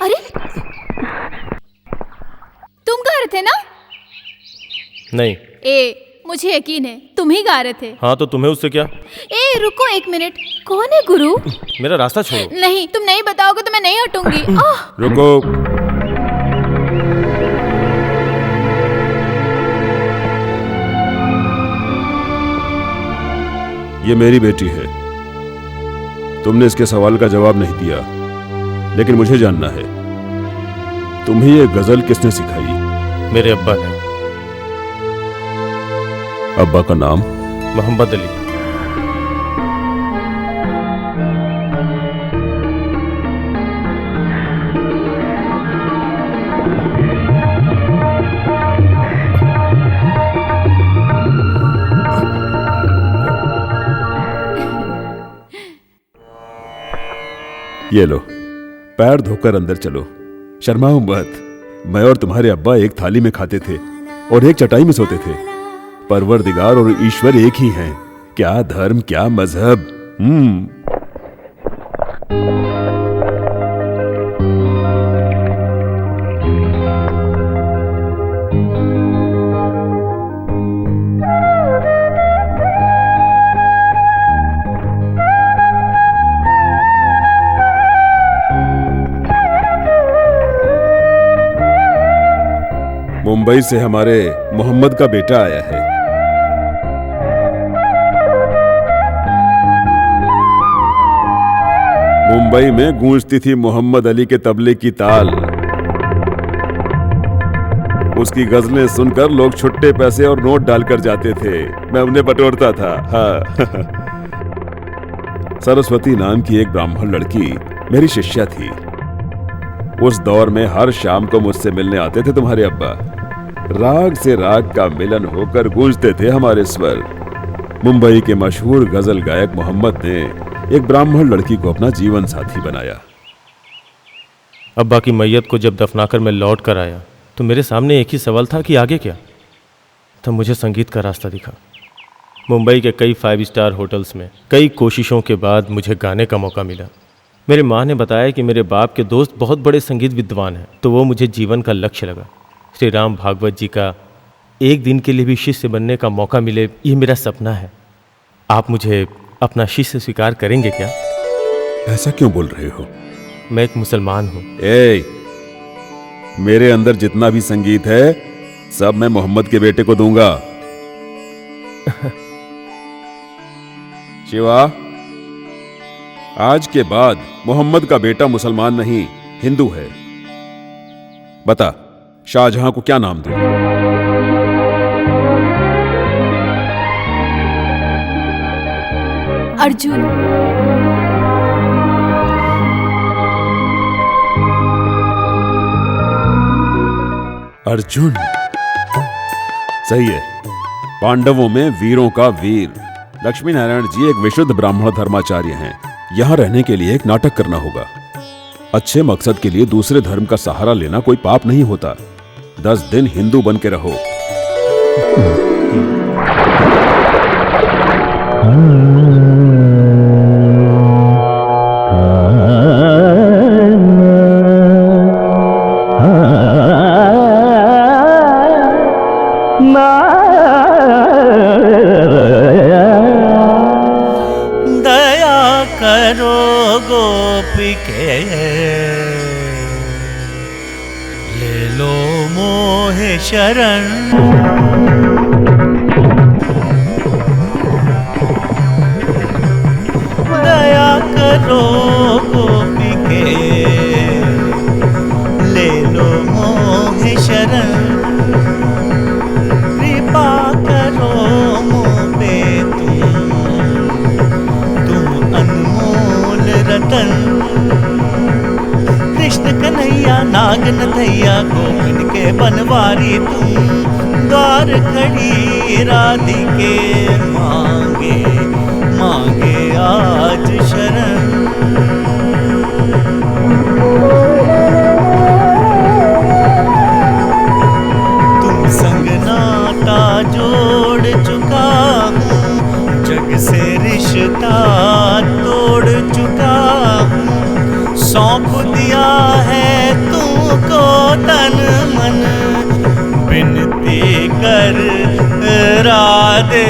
अरे तुम गा रहे थे ना? नहीं। मुझे यकीन है तुम ही गा रहे थे। हाँ तो तुम्हें उससे क्या? रुको एक मिनट, कौन है गुरु? मेरा रास्ता छोड़ो। नहीं, तुम नहीं बताओगे तो मैं नहीं हटूंगी। रुको। ये मेरी बेटी है। तुमने इसके सवाल का जवाब नहीं दिया, लेकिन मुझे जानना है, तुम्हें ये गजल किसने सिखाई? मेरे अब्बा ने। अब्बा का नाम? मोहम्मद अली। ये लो, पैर धोकर अंदर चलो, शर्माओ मत। मैं और तुम्हारे अब्बा एक थाली में खाते थे और एक चटाई में सोते थे। परवरदिगार और ईश्वर एक ही हैं। क्या धर्म, क्या मजहब। मुंबई से हमारे मोहम्मद का बेटा आया है। मुंबई में गूंजती थी मोहम्मद अली के तबले की ताल। उसकी गजलें सुनकर लोग छुट्टे पैसे और नोट डालकर जाते थे। मैं उन्हें बटोरता था। हाँ। सरस्वती नाम की एक ब्राह्मण लड़की मेरी शिष्या थी। उस दौर में हर शाम को मुझसे मिलने आते थे तुम्हारे अब्बा। राग से राग का मिलन होकर गूंजते थे हमारे स्वर। मुंबई के मशहूर गजल गायक मोहम्मद ने एक ब्राह्मण लड़की को अपना जीवन साथी बनाया। अब्बा की मैयत को जब दफनाकर मैं लौट कर आया तो मेरे सामने एक ही सवाल था कि आगे क्या। तब मुझे संगीत का रास्ता दिखा। मुंबई के कई 5 स्टार होटल्स में कई कोशिशों के बाद मुझे गाने का मौका मिला। मेरी माँ ने बताया कि मेरे बाप के दोस्त बहुत बड़े संगीत विद्वान हैं, तो वो मुझे जीवन का लक्ष्य लगा। श्री राम भागवत जी का एक दिन के लिए भी शिष्य बनने का मौका मिले, ये मेरा सपना है। आप मुझे अपना शिष्य स्वीकार करेंगे क्या? ऐसा क्यों बोल रहे हो? मैं एक मुसलमान हूँ। मेरे अंदर जितना भी संगीत है सब मैं मोहम्मद के बेटे को दूंगा। शिवा, आज के बाद मोहम्मद का बेटा मुसलमान नहीं, हिंदू है। बता, शाहजहां को क्या नाम दूं? अर्जुन। अर्जुन सही है। पांडवों में वीरों का वीर। लक्ष्मी नारायण जी एक विशुद्ध ब्राह्मण धर्माचार्य हैं। यहाँ रहने के लिए एक नाटक करना होगा। अच्छे मकसद के लिए दूसरे धर्म का सहारा लेना कोई पाप नहीं होता। 10 दिन हिंदू बन के रहो। दया करो गोपिके, ले लो मोहे शरण। दया करो गोपिके, ले लो मोहे शरण। कृपा करो मुझ पे तुम अनमोल रतन। कृष्ण कन्हैया नाग नथैया गोविंद के बनवारी तुम। द्वार खड़ी राधिके मांगे मांगे आज शरण। तुम संग नाता जोड़ चुका हूँ, दे।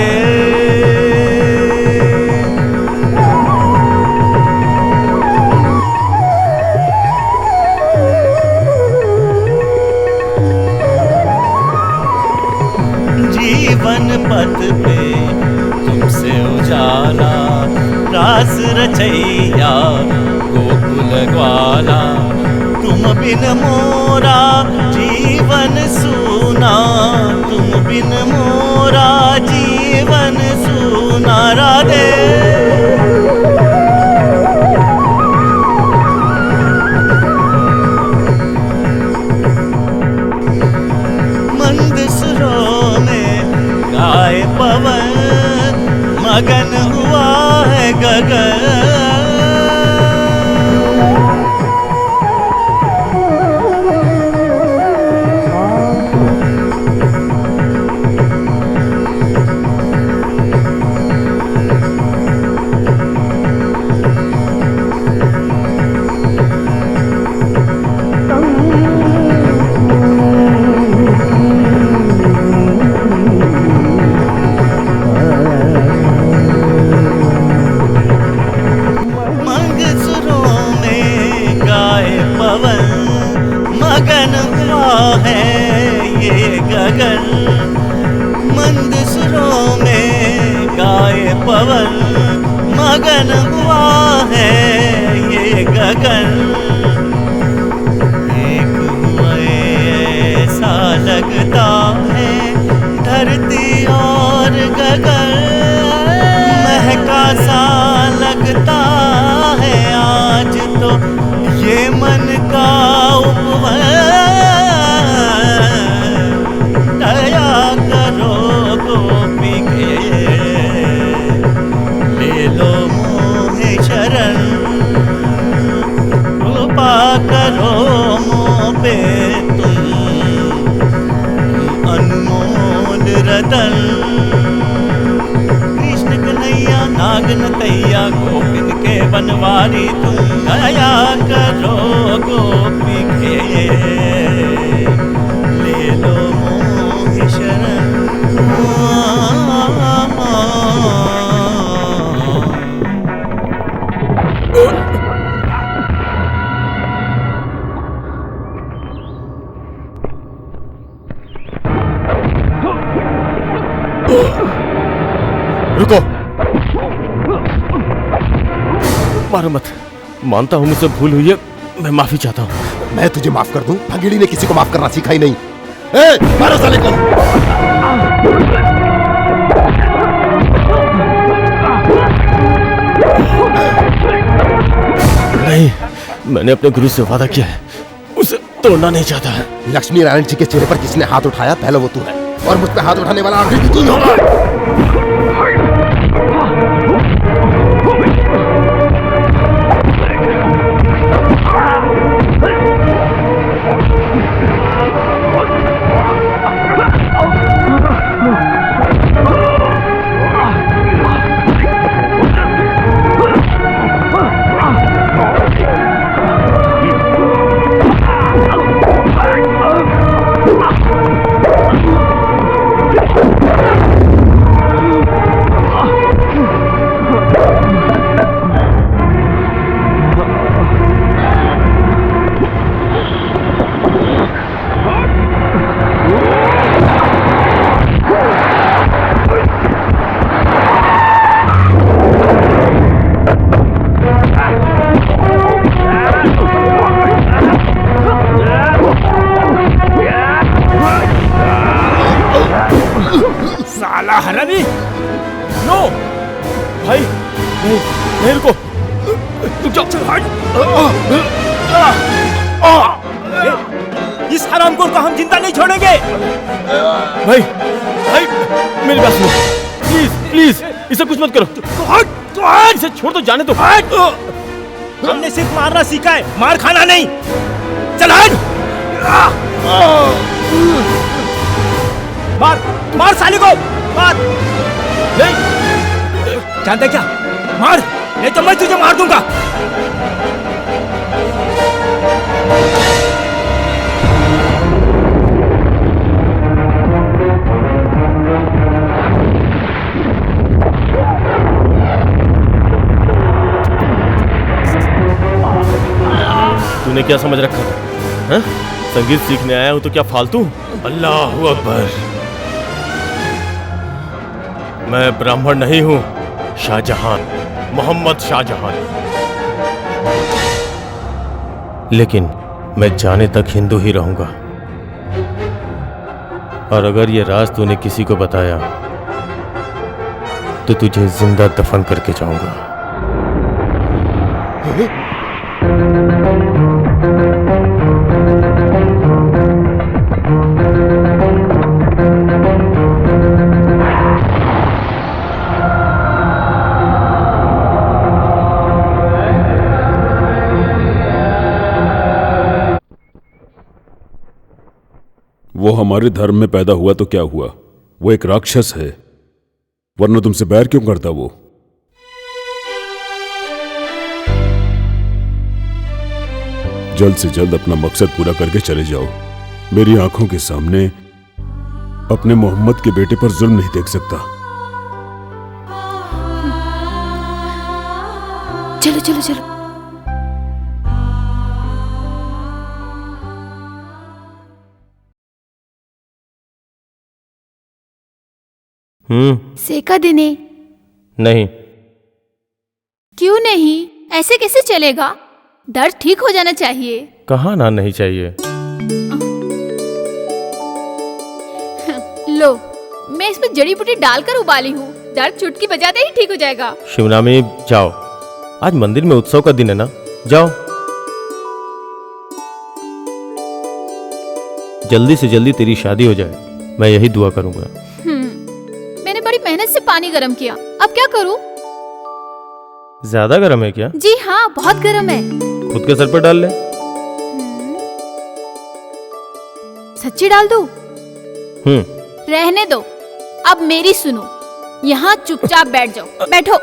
जीवन पथ पे तुमसे उजाला, रास रचैया गोकुल ग्वाला। तुम बिन मोरा जीवन सूना, तुम बिन मोरा जीवन सूना। राधे मंद सुरों में गाए पवन, मगन हुआ है गगन। मंद सुरों में गाए पवन, मगन हुआ है ये गगन। एक हुआ ऐसा लगता है धरती और गगन, महका सा लगता है आज तो ये मन का उपवन। दया करो गोपी के, ले लो मोहे शरण। कृपा करो मोह पे तुम अनमोल रतन। कृष्ण कन्हैया नागन तैया गोपिन के बनवारी तुम। दया करो गोपी के, ले लो मोहे शरण। रुको, मारो मत। मानता हूँ मुझसे भूल हुई है, मैं माफी चाहता हूँ। मैं तुझे माफ कर दूं? भंगेड़ी ने किसी को माफ करना सीखा ही नहीं। मारो साले को। नहीं, मैंने अपने गुरु से वादा किया है, उसे तोड़ना नहीं चाहता। लक्ष्मी नारायण जी के चेहरे पर किसने हाथ उठाया? पहले वो तू है, और मुझ पे हाथ उठाने वाला आखिरी तू ही होगा। साला हरामी! नो भाई, नहीं नहीं, रुको, तुम जाओ। चल हट। इस हरामखोर को हम जिंदा नहीं छोड़ेंगे। भाई भाई, मेरी बात सुनो, प्लीज प्लीज, इसे कुछ मत करो। तो हट, इसे छोड़ दो, जाने दो। हट। हमने सिर्फ मारना सीखा है, मार खाना नहीं। चल हट। मार मार साले को, मार। नहीं, जानते क्या, मार, नहीं तो मैं तुझे मार दूंगा। तूने क्या समझ रखा था? हाँ? संगीत सीखने आया हूं तो क्या फालतू? अल्लाह अकबर। मैं ब्राह्मण नहीं हूं, शाहजहां, मोहम्मद शाहजहां। लेकिन मैं जाने तक हिंदू ही रहूंगा। और अगर ये राज तूने किसी को बताया तो तुझे जिंदा दफन करके जाऊंगा। वो हमारे धर्म में पैदा हुआ तो क्या हुआ, वो एक राक्षस है, वरना तुमसे बैर क्यों करता वो? जल्द से जल्द अपना मकसद पूरा करके चले जाओ। मेरी आंखों के सामने अपने मोहम्मद के बेटे पर जुल्म नहीं देख सकता। चलो चलो चलो। सेका देने? नहीं। क्यों नहीं? ऐसे कैसे चलेगा? दर्द ठीक हो जाना चाहिए। कहाँ ना नहीं चाहिए। लो, मैं इसमें जड़ी बूटी डालकर उबाली हूँ। दर्द चुटकी बजाते ही ठीक हो जाएगा। शिवनामी जाओ, आज मंदिर में उत्सव का दिन है ना, जाओ। जल्दी से जल्दी तेरी शादी हो जाए, मैं यही दुआ करूंगा। मैंने बड़ी मेहनत से पानी गर्म किया, अब क्या करूं? ज्यादा गर्म है क्या? जी हाँ, बहुत गर्म है। खुद के सर पर डाल ले। सच्ची डाल दूं? रहने दो, अब मेरी सुनो। यहाँ चुपचाप बैठ जाओ। बैठो।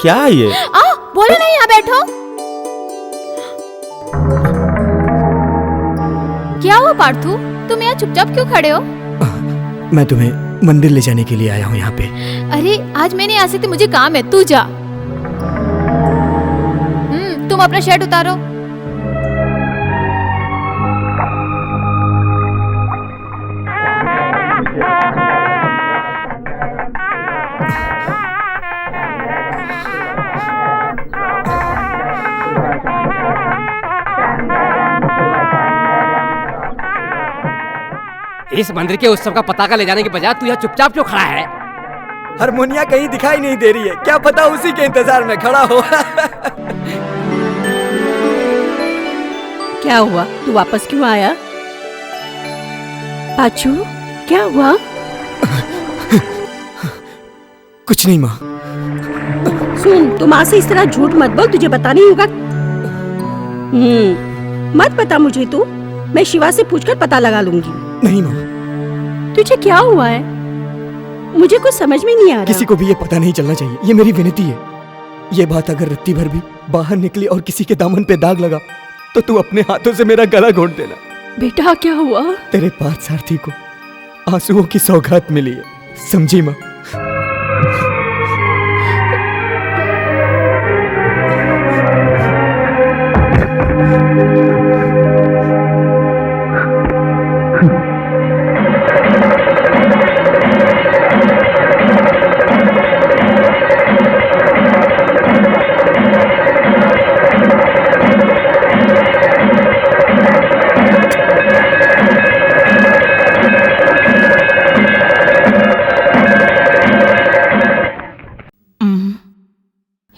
क्या ये? बोलो नहीं, यहाँ बैठो। क्या हुआ पार्थू, तुम यहाँ चुपचाप क्यों खड़े हो? मैं तुम्हें मंदिर ले जाने के लिए आया हूँ यहाँ पे। अरे आज मैं नहीं आ सकती, मुझे काम है, तू जा। तुम अपना शर्ट उतारो। इस मंदिर के उत्सव का पताका ले जाने के बजाय तू यहाँ चुपचाप क्यों खड़ा है? हारमोनिया कहीं दिखाई नहीं दे रही है, क्या पता उसी के इंतजार में खड़ा हो। क्या हुआ, तू वापस क्यों आया? पाचू, क्या हुआ? कुछ नहीं माँ। सुन, तू माँ से इस तरह झूठ मत बोल, तुझे पता नहीं होगा। मत बता मुझे तू, मैं शिवा से पूछकर पता लगा लूंगी। नहीं माँ। तुझे क्या हुआ है? मुझे कुछ समझ में नहीं आ रहा। किसी को भी ये पता नहीं चलना चाहिए, ये मेरी विनती है। ये बात अगर रत्ती भर भी बाहर निकली और किसी के दामन पे दाग लगा तो तू अपने हाथों से मेरा गला घोंट देना। बेटा क्या हुआ? तेरे पार्थ सारथी को आंसुओं की सौगात मिली है, समझी माँ?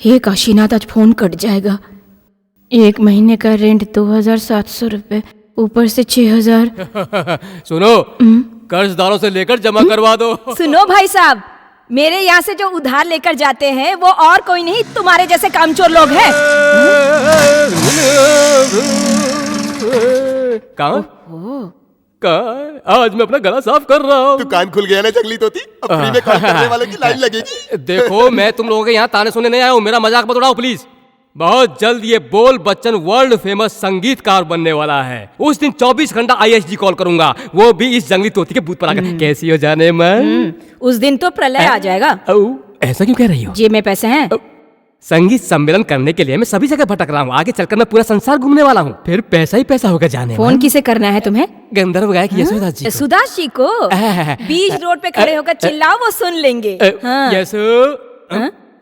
हे काशीनाथ, आज फोन कट जाएगा। 1 महीने का रेंट 2700 रुपए, ऊपर से 6000। सुनो, कर्जदारों से लेकर जमा करवा दो। सुनो भाई साहब, मेरे यहाँ से जो उधार लेकर जाते हैं वो और कोई नहीं, तुम्हारे जैसे कामचोर लोग हैं। आज मैं अपना गला साफ कर रहा हूँ। तू कान खुल गया ना जंगली तोती, अब फ्री में काम करने वाले की लाइन लगेगी। देखो, मैं तुम लोगों के यहाँ ताने सुनने नहीं आया हूँ, मेरा मजाक मत उड़ाओ प्लीज। बहुत जल्द ये बोल बच्चन वर्ल्ड फेमस संगीतकार बनने वाला है। उस दिन 24 घंटा ISG कॉल करूंगा, वो भी इस जंगली तोती के बूथ पर आकर। कैसी हो जाने मन? उस दिन तो प्रलय आ जाएगा। ऐसा क्यों कह रही हो? जेब में पैसे हैं? संगीत सम्मेलन करने के लिए मैं सभी जगह भटक रहा हूँ। आगे चलकर मैं पूरा संसार घूमने वाला हूँ। फिर पैसा ही पैसा होगा जाने। फोन किसे करना है तुम्हें? गंधर्व गायक यशोदास जी को। यशोदास जी को? बीच रोड पे खड़े होकर चिल्लाओ, वो सुन लेंगे। हाँ। यशो,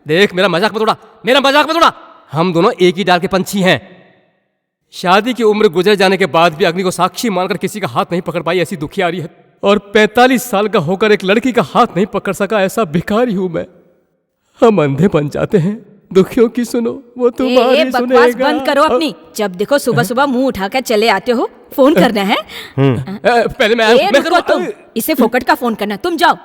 देख मेरा मजाक मत उड़ा, मेरा मजाक मत उड़ा। हम दोनों एक ही डाल के पंछी हैं। शादी की उम्र गुजर जाने के बाद भी अग्नि को साक्षी मानकर किसी का हाथ नहीं पकड़ पाई ऐसी दुखियारी है। और 45 साल का होकर एक लड़की का हाथ नहीं पकड़ सका ऐसा भिखारी हूं मैं। हम अंधे बन जाते हैं, दुखियों की सुनो वो तुम्हारी बकवास बंद करो अपनी। जब देखो सुबह सुबह मुंह उठाकर चले आते हो। फोन करना है? पहले मैं करूँ। तुम इसे फोकट का फोन करना, तुम जाओ।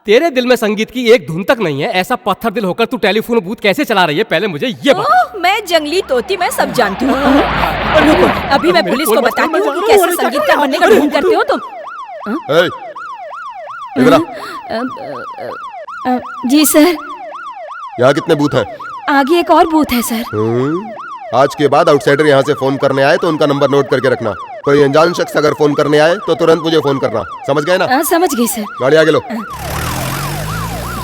तेरे दिल में संगीत की एक धुन तक नहीं है, ऐसा पत्थर दिल होकर तू टेलीफोन बूथ कैसे चला रही है? पहले मुझे ये बता। मैं जंगली तोती, मैं सब जानती हूँ। रुको, अभी मैं पुलिस को बताती हूँ कि कैसे संगीतकार बनने का ढोंग करते हो तुम। जी सर। यहाँ कितने बूथ हैं? आगे एक और बूथ है सर। आज के बाद आउटसाइडर यहाँ से फोन करने आए तो उनका नंबर नोट करके रखना। कोई अनजान शख्स अगर फोन करने आए तो तुरंत मुझे फोन करना, समझ गए ना? समझ गई सर। गाड़ी आगे लो।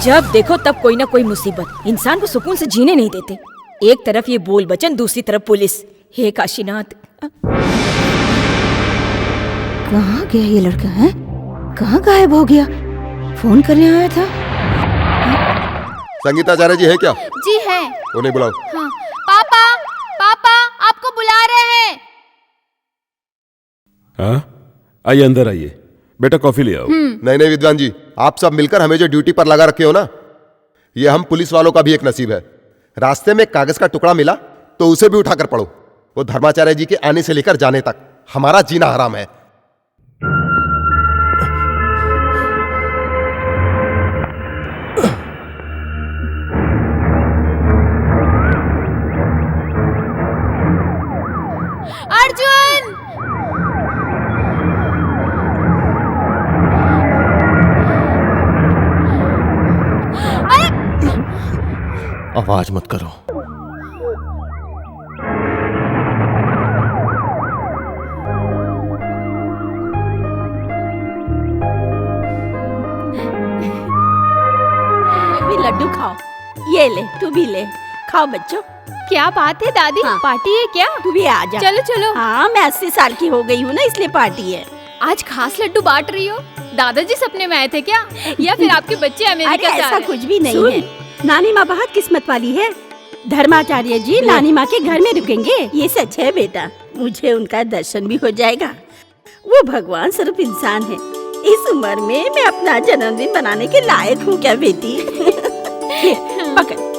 जब देखो तब कोई ना कोई मुसीबत, इंसान को सुकून से जीने नहीं देते। एक तरफ ये बोल बचन, दूसरी तरफ पुलिस। हे काशीनाथ, कहाँ गया ये लड़का है? कहाँ गायब हो गया? फोन करने आया था। संगीताचार्य जी है क्या? जी है। उन्हें बुलाओ। हाँ। पापा, पापा आपको बुला रहे हैं। हाँ, आइए अंदर आइए। बेटा कॉफी ले आओ। नहीं विद्वान जी, आप सब मिलकर हमें जो ड्यूटी पर लगा रखे हो ना, ये हम पुलिस वालों का भी एक नसीब है। रास्ते में कागज का टुकड़ा मिला तो उसे भी उठाकर पढ़ो। वो धर्माचार्य जी के आने से लेकर जाने तक हमारा जीना हराम है। अर्जुन! आवाज मत करो। भी लड्डू खाओ। ये ले, तू भी ले, खाओ बच्चों। क्या बात है दादी? हाँ। पार्टी है क्या? तू भी आ जा। चलो चलो। हाँ, मैं 80 साल की हो गई हूँ ना, इसलिए पार्टी है। आज खास लड्डू बांट रही हो? दादाजी सपने में आए थे क्या? या फिर आपके बच्चे अमेरिका अरे से आ ऐसा रहे? कुछ भी नहीं है। नानी माँ बहुत किस्मत वाली है। धर्माचार्य जी नानी माँ के घर में रुकेंगे, ये सच है बेटा। मुझे उनका दर्शन भी हो जाएगा। वो भगवान स्वरूप इंसान है। इस उम्र में मैं अपना जन्मदिन बनाने के लायक हूँ क्या बेटी? पकड़।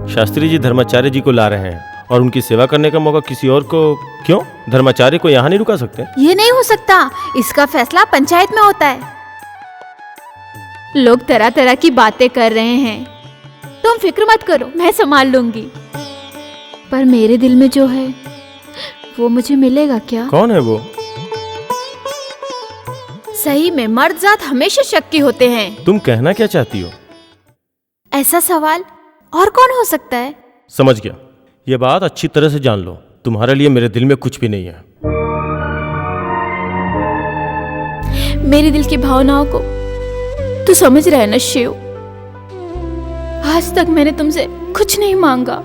शास्त्री जी धर्माचार्य जी को ला रहे हैं और उनकी सेवा करने का मौका किसी और को क्यों? धर्माचार्य को यहाँ नहीं रुका सकते? ये नहीं हो सकता, इसका फैसला पंचायत में होता है। लोग तरह तरह की बातें कर रहे हैं, तुम फिक्र मत करो, मैं संभाल लूंगी। पर मेरे दिल में जो है वो मुझे मिलेगा क्या? कौन है वो? सही में मर्द जात हमेशा शक्की होते हैं। तुम कहना क्या चाहती हो? ऐसा सवाल और कौन हो सकता है? समझ गया। ये बात अच्छी तरह से जान लो, तुम्हारे लिए मेरे दिल में कुछ भी नहीं है। मेरे दिल की भावनाओं को तू समझ रहा है ना शिव? आज तक मैंने तुमसे कुछ नहीं मांगा,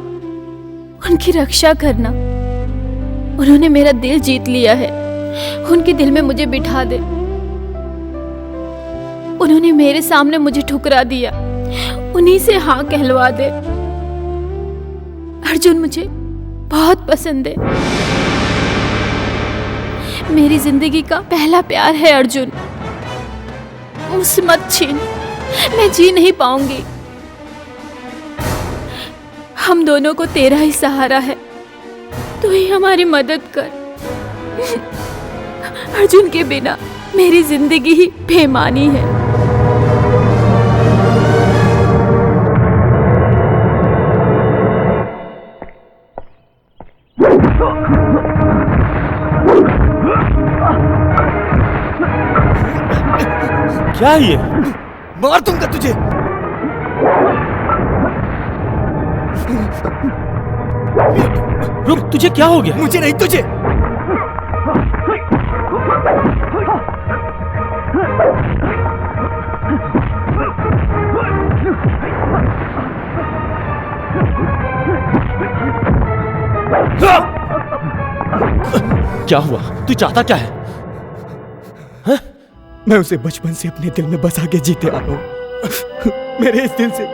उनकी रक्षा करना। उन्होंने मेरा दिल जीत लिया है, उनके दिल में मुझे बिठा दे। उन्होंने मेरे सामने मुझे ठुकरा दिया, उन्हीं से हाँ कहलवा दे। अर्जुन मुझे बहुत पसंद है, मेरी जिंदगी का पहला प्यार है अर्जुन। मुझसे मत छीन, मैं जी नहीं पाऊंगी। हम दोनों को तेरा ही सहारा है, तू ही हमारी मदद कर। अर्जुन के बिना मेरी जिंदगी ही बेमानी है। क्या ये? मार दूंगा तुझे। रुक, तुझे क्या हो गया? मुझे नहीं, तुझे। क्या हुआ? तू चाहता क्या है? मैं उसे बचपन से अपने दिल में बसा के जीते आ रहा हूं। मेरे इस दिल से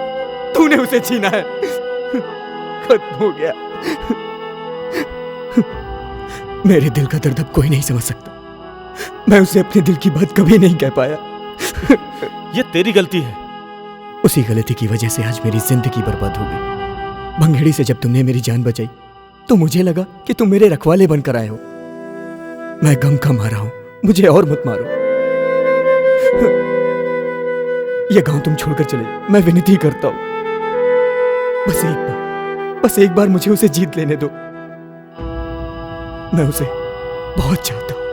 तूने उसे छीना है। खत्म हो गया। मेरे दिल का दर्द अब कोई नहीं समझ सकता। मैं उसे अपने दिल की बात कभी नहीं कह पाया। ये तेरी गलती है। उसी गलती की वजह से आज मेरी जिंदगी बर्बाद हो गई। भंगेड़ी से जब तुमने मेरी जान बचाई तो मुझे लगा कि तुम मेरे रखवाले बनकर आए हो। मैं गम का मारा हूं, मुझे और मत मारो। यह गांव तुम छोड़कर चले जाओ, मैं विनती करता हूं। बस एक बार मुझे उसे जीत लेने दो। मैं उसे बहुत चाहता हूं।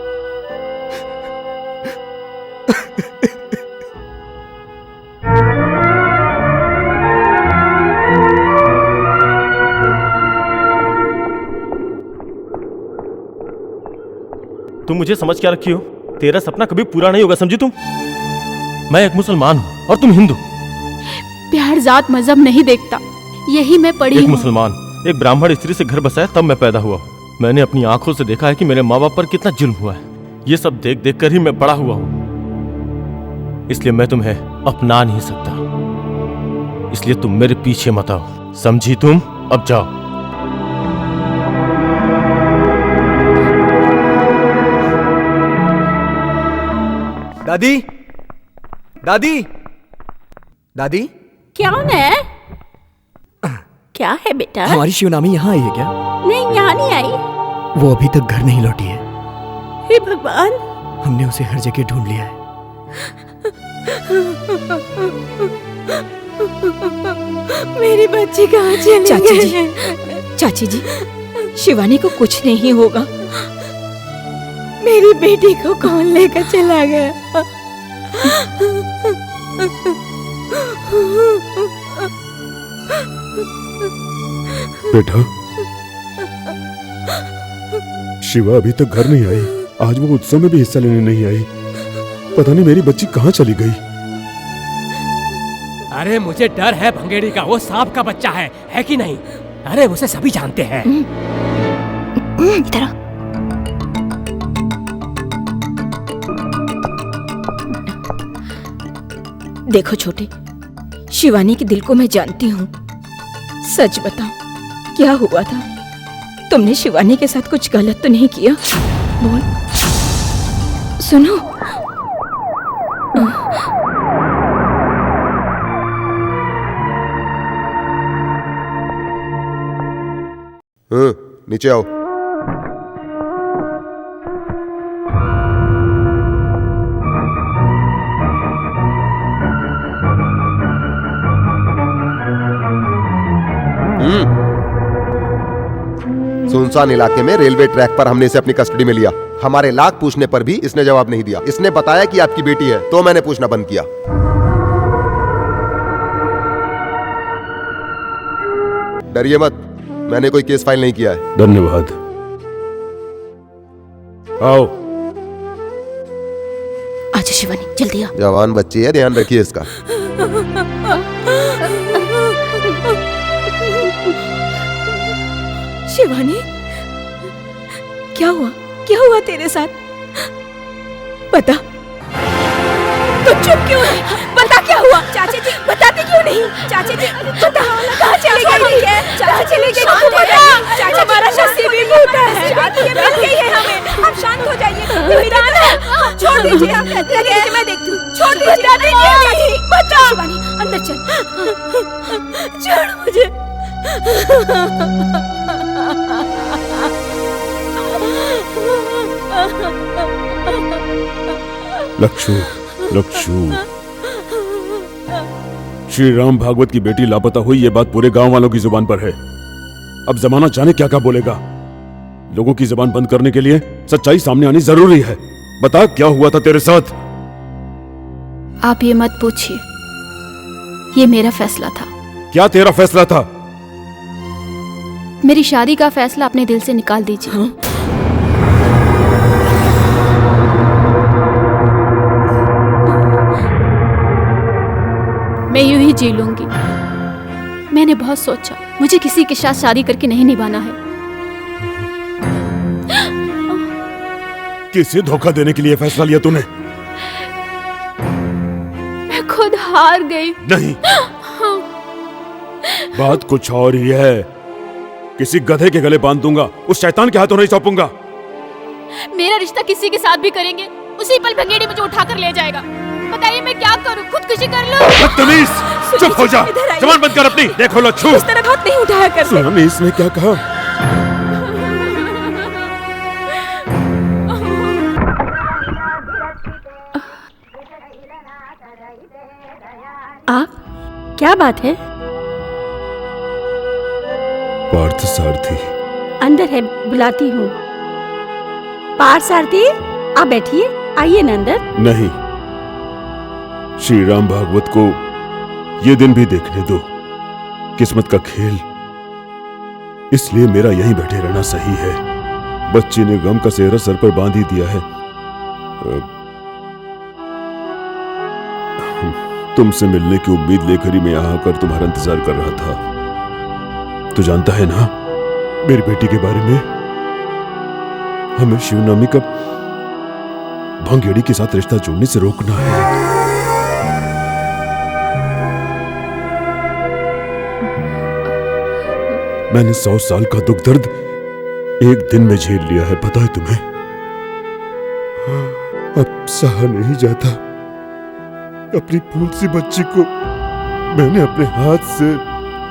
तुम मुझे समझ क्या रखी हो? तेरा सपना कभी पूरा नहीं होगा, समझी तुम? मैं एक मुसलमान हूँ और तुम हिंदू। प्यार जात मजहब नहीं देखता, यही मैं पढ़ी एक हूँ। मुसलमान एक ब्राह्मण स्त्री से घर बसाया तब मैं पैदा हुआ। मैंने अपनी आंखों से देखा है कि मेरे माँ बाप पर कितना जुल्म हुआ है। ये सब देख देख कर ही मैं बड़ा हुआ हूँ। इसलिए मैं तुम्हें अपना नहीं सकता। इसलिए तुम मेरे पीछे मत आओ, समझी तुम? अब जाओ। दादी, दादी, दादी। कौन है? क्या है बेटा? हमारी शिवनामी यहाँ आई है क्या? नहीं, यहाँ नहीं आई। वो अभी तक घर नहीं लौटी है। हे भगवान, हमने उसे हर जगह ढूंढ लिया है। मेरी बच्ची कहाँ चली चाची गई? जी, चाची जी, शिवानी को कुछ नहीं होगा। मेरी बेटी को कौन लेकर चला गया? बेटा, शिवा अभी तक घर नहीं आई। आज वो उत्सव में भी हिस्सा लेने नहीं आई। पता नहीं मेरी बच्ची कहाँ चली गई। अरे मुझे डर है भंगेड़ी का, वो सांप का बच्चा है कि नहीं? अरे उसे सभी जानते हैं। इधर आ। देखो छोटे, शिवानी के दिल को मैं जानती हूँ। सच बताओ, क्या हुआ था? तुमने शिवानी के साथ कुछ गलत तो नहीं किया? बोल। सुनो, नीचे आओ। सुनसान इलाके में रेलवे ट्रैक पर हमने इसे अपनी कस्टडी में लिया। हमारे लाख पूछने पर भी इसने जवाब नहीं दिया। इसने बताया कि आपकी बेटी है, तो मैंने पूछना बंद किया। डरिए मत, मैंने कोई केस फाइल नहीं किया है। धन्यवाद। आओ। आजा शिवानी, जल्दी आ। जवान बच्ची है, ध्यान रखिए इसका। शिवानी, क्या हुआ? क्या हुआ तेरे साथ? बता। तो चुप क्यों है? बता क्या हुआ? चाची जी, बताते क्यों नहीं? चाची जी, बता। कहाँ चली गई है? चाची चली गई तो बता। चाची, हमारा नसीब भी टूटा है। ये मिल गई है हमें। आप शांत हो जाइए। ये मेरा है। छोड़ दीजिए, आप लगे मैं देखती हूँ। छोड़ दीजिए। बता। शिवानी, अंदर चल। छोड़ मुझे। लक्षु, लक्षु। श्री राम भागवत की बेटी लापता हुई, ये बात पूरे गांव वालों की जुबान पर है। अब जमाना जाने क्या क्या बोलेगा। लोगों की जुबान बंद करने के लिए सच्चाई सामने आनी जरूरी है। बता, क्या हुआ था तेरे साथ? आप ये मत पूछिए, ये मेरा फैसला था। क्या तेरा फैसला था? मेरी शादी का फैसला अपने दिल से निकाल दीजिए। हाँ? मैं यूं ही जी लूंगी। मैंने बहुत सोचा, मुझे किसी के साथ शादी करके नहीं निभाना है। किसे धोखा देने के लिए फैसला लिया तूने? मैं खुद हार गई। नहीं, बात कुछ और ही है। किसी गधे के गले बांध दूंगा, उस शैतान के हाथों नहीं सौंपूंगा। मेरा रिश्ता किसी के साथ भी करेंगे, उसी पल भंगेड़ी मुझे उठा कर ले जाएगा। बताइए मैं क्या करूं? खुदकुशी कर लूं? बदतमीज, चुप हो जा। जबान बंद कर अपनी। देखो लच्छू, इस तरह हाथ नहीं उठाया कर। सुना इसने क्या कहा? आप, क्या बात है? पार्थ सारथी अंदर है, बुलाती हूँ। पार्थ सारथी, आप बैठिए, आइए ना अंदर। नहीं, श्री राम भागवत को ये दिन भी देखने दो। किस्मत का खेल, इसलिए मेरा यहीं बैठे रहना सही है। बच्ची ने गम का सेहरा सर पर बांध ही दिया है। तुमसे मिलने की उम्मीद लेकर ही मैं यहां आकर तुम्हारा इंतजार कर रहा था। तू जानता है ना मेरी बेटी के बारे में? हमें शिवनवमी का भंगेड़ी के साथ रिश्ता जोड़ने से रोकना है। मैंने 100 साल का दुख दर्द एक दिन में झेल लिया है, पता है तुम्हें? अब सहा नहीं जाता। अपनी फूल सी बच्ची को मैंने अपने हाथ से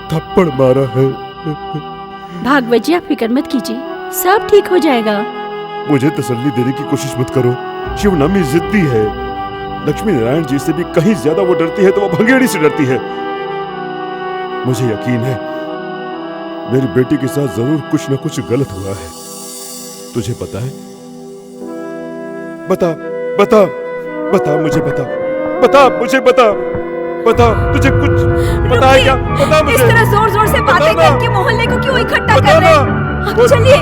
थप्पड़ मारा है। भागवत जी, आप फिक्र मत कीजिए, सब ठीक हो जाएगा। मुझे तसल्ली देने की कोशिश मत करो। शिवनवमी जिद्दी है। लक्ष्मी नारायण जी से भी कहीं ज्यादा वो डरती है तो वो भंगेड़ी से डरती है। मुझे यकीन है मेरी बेटी के साथ जरूर कुछ न कुछ गलत हुआ है। तुझे पता है? बता बता बता, मुझे बता, बता मुझे, बता बता, तुझे कुछ पता है क्या? बता मुझे। इस तरह जोर जोर से बातें करके मोहल्ले को क्यों इकट्ठा कर रहे हैं? अब चलिए।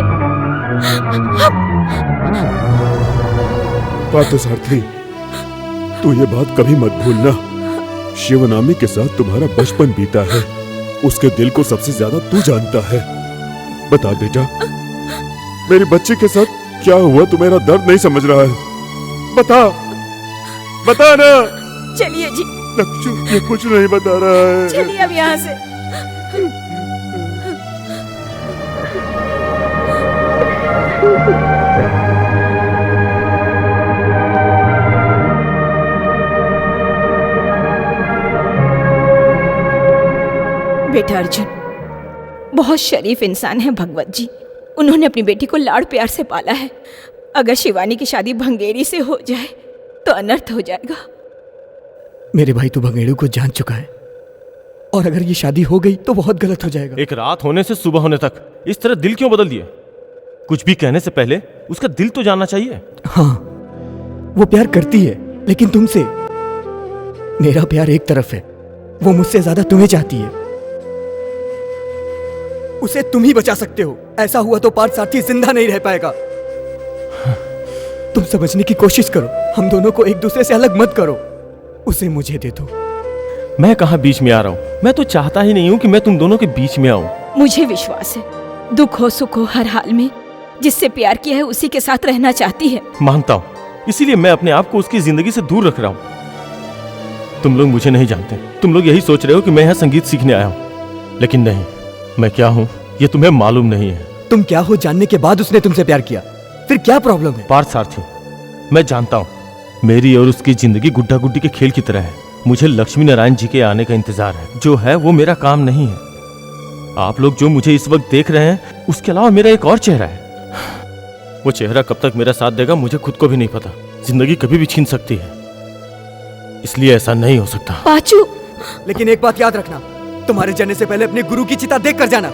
पार्थसारथी, तू ये बात कभी मत भूलना। शिवनामी के साथ तुम्हारा बचपन बीता है। उसके दिल को सबसे ज्यादा तू जानता है। बता बेटा, मेरी बच्ची के साथ क्या हुआ? तू मेरा दर्द नहीं समझ रहा है। बता, बता ना। चलिए जी। लक्ष्मी, ये कुछ नहीं बता रहा है। चलिए अब यहाँ से। बेटा अर्जुन बहुत शरीफ इंसान है भगवत जी। उन्होंने अपनी बेटी को लाड़ प्यार से पाला है। अगर शिवानी की शादी भंगेरी से हो जाए तो अनर्थ हो जाएगा। मेरे भाई तो भंगेड़ू को जान चुका है, और अगर ये शादी हो गई तो बहुत गलत हो जाएगा। एक रात होने से सुबह होने तक इस तरह दिल क्यों बदल दिए? कुछ भी कहने से पहले उसका दिल तो जानना चाहिए। हाँ, वो प्यार करती है, लेकिन तुमसे। मेरा प्यार एक तरफ है, वो मुझसे ज्यादा तुम्हें चाहती है। उसे तुम ही बचा सकते हो। ऐसा हुआ तो पार्थसारथी जिंदा नहीं रह पाएगा। तुम समझने की कोशिश करो। हम दोनों को एक दूसरे से अलग मत करो। उसे मुझे दे दो। मैं कहाँ बीच में आ रहा हूँ? मैं तो चाहता ही नहीं हूँ कि मैं तुम दोनों के बीच में आऊँ। मुझे विश्वास है, दुख हो सुख हो, हर हाल में जिससे प्यार किया है उसी के साथ रहना चाहती है। मानता हूँ, इसीलिए मैं अपने आप को उसकी जिंदगी से दूर रख रहा हूँ। तुम लोग मुझे नहीं जानते। तुम लोग यही सोच रहे हो कि मैं यहाँ संगीत सीखने आया हूँ, लेकिन नहीं, मैं क्या हूँ ये तुम्हें मालूम नहीं है। तुम क्या हो जानने के बाद उसने तुमसे प्यार किया, फिर क्या प्रॉब्लम है? पार्थसारथी, मैं जानता हूँ मेरी और उसकी जिंदगी गुड्डा गुड्डी के खेल की तरह है। मुझे लक्ष्मी नारायण जी के आने का इंतजार है। जो है वो मेरा काम नहीं है। आप लोग जो मुझे इस वक्त देख रहे हैं, उसके अलावा मेरा एक और चेहरा है। वो चेहरा कब तक मेरा साथ देगा मुझे खुद को भी नहीं पता। जिंदगी कभी भी छीन सकती है, इसलिए ऐसा नहीं हो सकता। पाचू, लेकिन एक बात याद रखना, तुम्हारे जाने से पहले अपने गुरु की चिता देख कर जाना।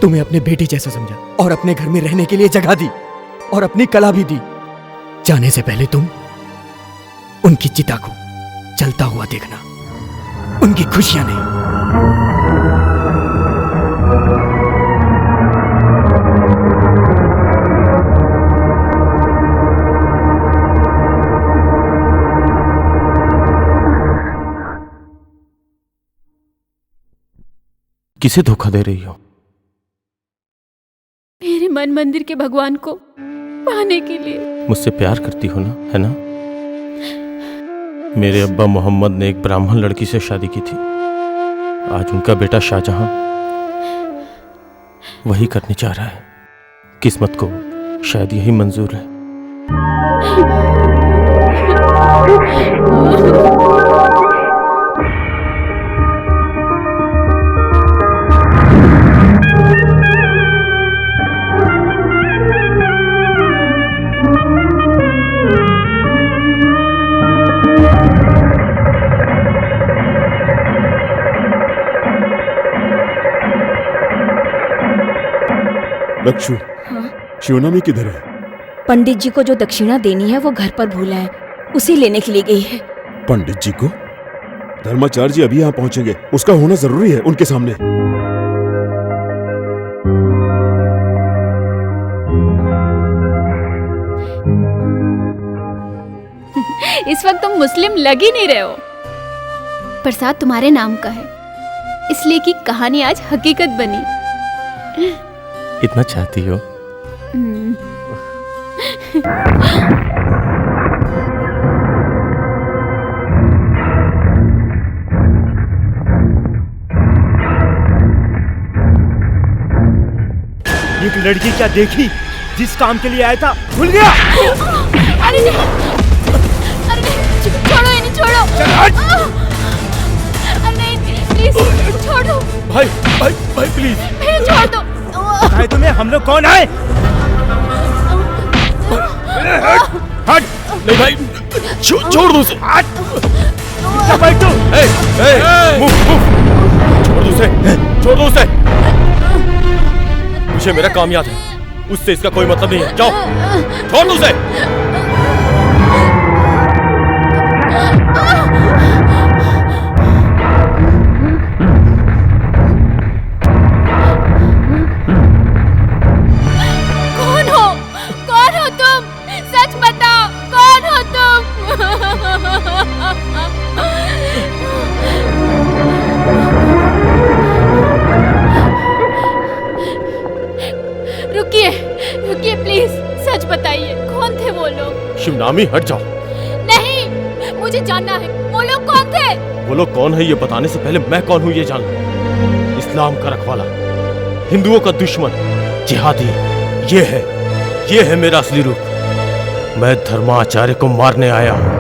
तुम्हें अपने बेटे जैसा समझा और अपने घर में रहने के लिए जगह दी और अपनी कला भी दी। जाने से पहले तुम उनकी चिता को चलता हुआ देखना, उनकी खुशियां नहीं। किसे धोखा दे रही हो? मेरे मन मंदिर के भगवान को पाने के लिए। मुझसे प्यार करती हो ना, है ना? मेरे अब्बा मोहम्मद ने एक ब्राह्मण लड़की से शादी की थी। आज उनका बेटा शाहजहां वही करने चाह रहा है। किस्मत को शायद यही मंजूर है। लक्षु, शिवनामी किधर है? पंडित जी को जो दक्षिणा देनी है वो घर पर भूला है, उसे लेने के लिए गई है। पंडित जी को? धर्माचार्य जी अभी यहाँ पहुंचेंगे, उसका होना जरूरी है उनके सामने। इस वक्त तुम मुस्लिम लग ही नहीं रहे हो। प्रसाद तुम्हारे नाम का है, इसलिए कि कहानी आज हकीकत बनी। इतना चाहती हो? एक लड़की क्या देखी, जिस काम के लिए आया था भूल गया। अरे नहीं, अरे नहीं, छोड़ो इन्हें, छोड़ो। अरे नहीं, प्लीज छोड़ दो। भाई भाई भाई प्लीज मुझे छोड़ दो। पता है तुम्हें हम लोग कौन आए? हट। नहीं भाई, छोड़ दो उसे। बैठ तू। छोड़ दो उसे, छोड़ दो उसे। मुझे मेरा काम याद है, उससे इसका कोई मतलब नहीं है। जाओ, छोड़ दो उसे। कौन हो तुम? सच बताओ, कौन हो तुम? रुकिए, रुकिए प्लीज, सच बताइए, कौन थे वो लोग? शिवनामी, हट जाओ। नहीं, मुझे जानना है, वो लोग कौन थे? वो लोग कौन है ये बताने से पहले मैं कौन हूँ ये जान लो। इस्लाम का रखवाला, हिंदुओं का दुश्मन, जिहादी, ये है मेरा असली रूप। मैं धर्माचार्य को मारने आया हूँ।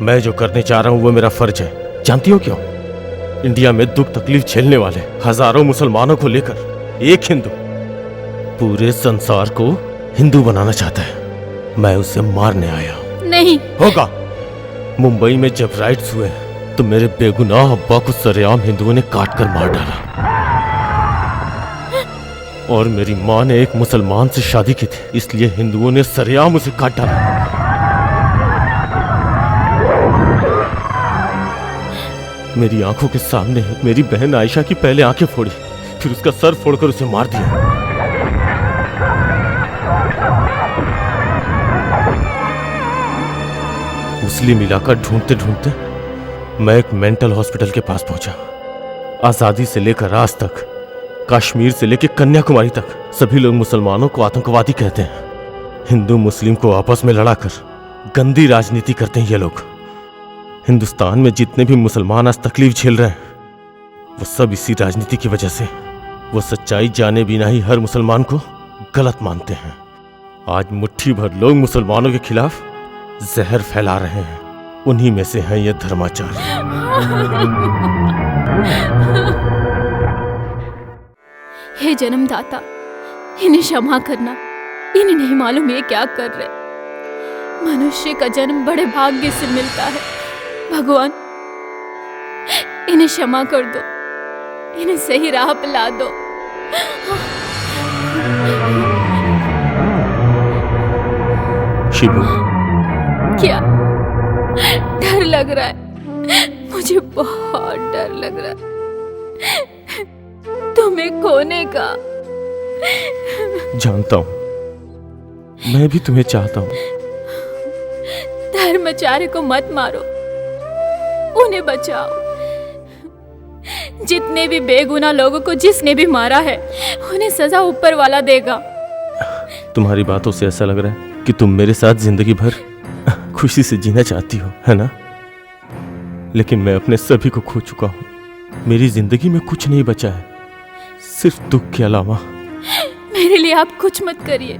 मैं जो करने चाह रहा हूँ वो मेरा फर्ज है। जानती हो क्यों? इंडिया में दुख तकलीफ झेलने वाले हजारों मुसलमानों को लेकर एक हिंदू पूरे संसार को हिंदू बनाना चाहता है। मैं उसे मारने आया हूँ। नहीं होगा। मुंबई में जब राइट्स हुए तो मेरे बेगुनाह अब्बा को सरेआम हिंदुओं ने काट कर मार डाला, और मेरी माँ ने एक मुसलमान से शादी की थी, इसलिए हिंदुओं ने सरेआम उसे काट डाला। मेरी आंखों के सामने मेरी बहन आयशा की पहले आंखें फोड़ी, फिर उसका सर फोड़कर उसे मार दिया। मुस्लिम इलाका ढूंढते ढूंढते मैं एक मेंटल हॉस्पिटल के पास पहुंचा। आजादी से लेकर आज तक, कश्मीर से लेकर कन्याकुमारी तक सभी लोग मुसलमानों को आतंकवादी कहते हैं। हिंदू मुस्लिम को आपस में लड़ाकर गंदी राजनीति करते हैं ये लोग। हिंदुस्तान में जितने भी मुसलमान आज तकलीफ झेल रहे हैं वो सब इसी राजनीति की वजह से। वो सच्चाई जाने बिना ही हर मुसलमान को गलत मानते हैं। आज मुट्ठी भर लोग मुसलमानों के खिलाफ जहर फैला रहे हैं, उन्हीं में से हैं ये धर्माचार्य। हे जन्मदाता, इन्हें क्षमा करना। इन्हें नहीं मालूम ये क्या कर रहे। मनुष्य का जन्म बड़े भाग्य से मिलता है। भगवान, इन्हें क्षमा कर दो, इन्हें सही राह पे ला दो। शिबू, क्या डर लग रहा है? मुझे बहुत डर लग रहा है तुम्हें खोने का। जानता हूँ, मैं भी तुम्हें चाहता हूँ। धर्मचार्य को मत मारो, उन्हें बचाओ। जितने भी बेगुनाह लोगों को जिसने भी मारा है उन्हें सजा ऊपर वाला देगा। तुम्हारी बातों से ऐसा लग रहा है कि तुम मेरे साथ जिंदगी भर खुशी से जीना चाहती हो, है ना? लेकिन मैं अपने सभी को खो चुका हूँ। मेरी जिंदगी में कुछ नहीं बचा है, सिर्फ दुख के अलावा। मेरे लिए आप कुछ मत करिए।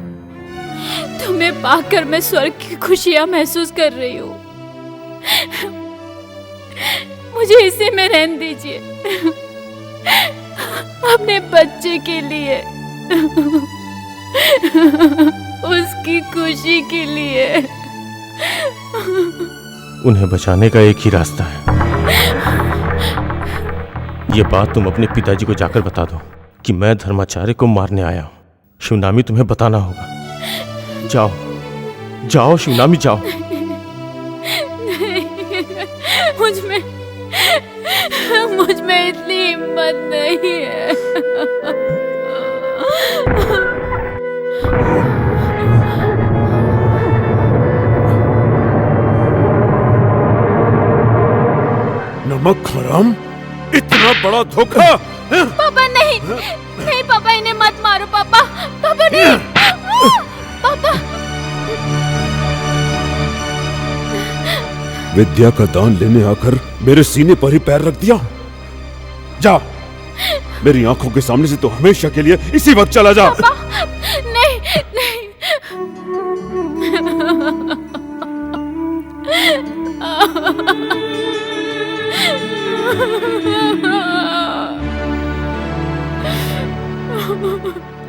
तुम्हें पाकर मैं स्वर्ग की खुशियां महसूस कर रही हूँ। मुझे इसी में रहने दीजिए, अपने बच्चे के लिए, उसकी खुशी के लिए। उन्हें बचाने का एक ही रास्ता है। ये बात तुम अपने पिताजी को जाकर बता दो कि मैं धर्माचार्य को मारने आया हूँ। शिवनामी तुम्हें बताना होगा। जाओ जाओ शिवनामी, जाओ। मुझ में इतनी हिम्मत नहीं है। नमक हराम, इतना बड़ा धोखा। पापा नहीं, नहीं पापा, इन्हें मत मारो पापा। पापा नहीं, पापा। विद्या का दान लेने आकर मेरे सीने पर ही पैर रख दिया। जा, मेरी आंखों के सामने से तो हमेशा के लिए इसी वक्त चला जा। पापा, नहीं, नहीं।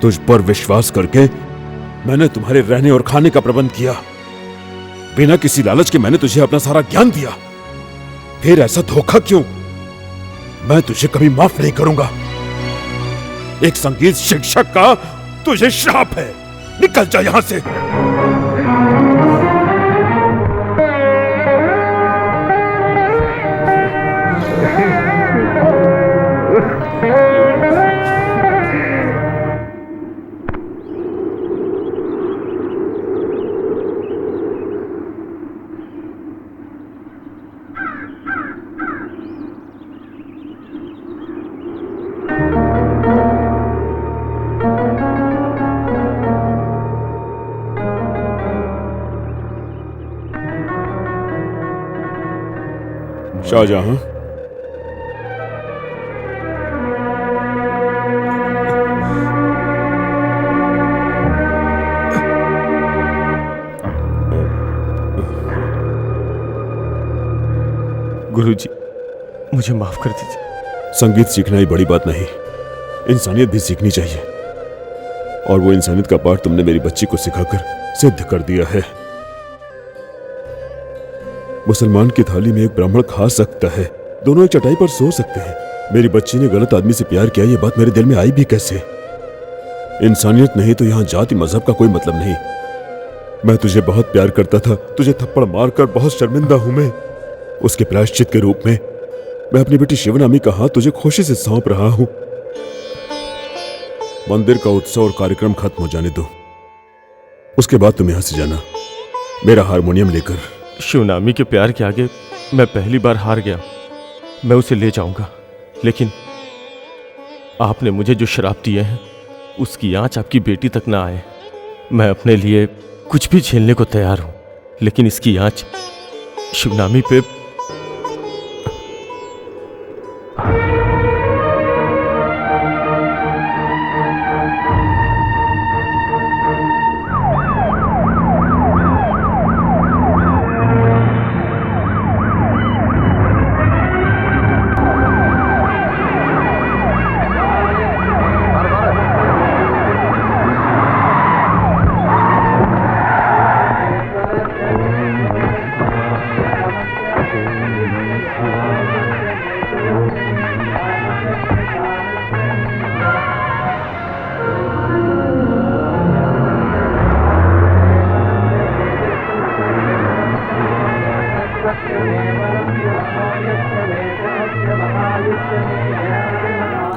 तुझ पर विश्वास करके मैंने तुम्हारे रहने और खाने का प्रबंध किया। बिना किसी लालच के मैंने तुझे अपना सारा ज्ञान दिया, फिर ऐसा धोखा क्यों? मैं तुझे कभी माफ नहीं करूंगा। एक संगीत शिक्षक का तुझे श्राप है। निकल जा यहां से। शाहजहां, गुरुजी, मुझे माफ कर दीजिए। संगीत सीखना ही बड़ी बात नहीं, इंसानियत भी सीखनी चाहिए। और वो इंसानियत का पाठ तुमने मेरी बच्ची को सिखाकर सिद्ध कर दिया है। मुसलमान की थाली में एक ब्राह्मण खा सकता है, दोनों एक चटाई पर सो सकते हैं। मेरी बच्ची ने गलत आदमी से प्यार किया, ये बात मेरे दिल में आई भी कैसे? इंसानियत नहीं तो यहां जाति मजहब का कोई मतलब नहीं। मैं तुझे बहुत प्यार करता था, तुझे थप्पड़ मारकर बहुत शर्मिंदा हूं मैं। उसके प्रायश्चित के रूप में मैं अपनी बेटी शिवनामी का हाथ तुझे खुशी से सौंप रहा हूं। मंदिर का उत्सव और कार्यक्रम खत्म हो जाने दो, उसके बाद तुम यहां से जाना मेरा हारमोनियम लेकर। शिवनामी के प्यार के आगे मैं पहली बार हार गया। मैं उसे ले जाऊंगा, लेकिन आपने मुझे जो श्राप दिए हैं उसकी आंच आपकी बेटी तक ना आए। मैं अपने लिए कुछ भी झेलने को तैयार हूं, लेकिन इसकी आंच शिवनामी पे।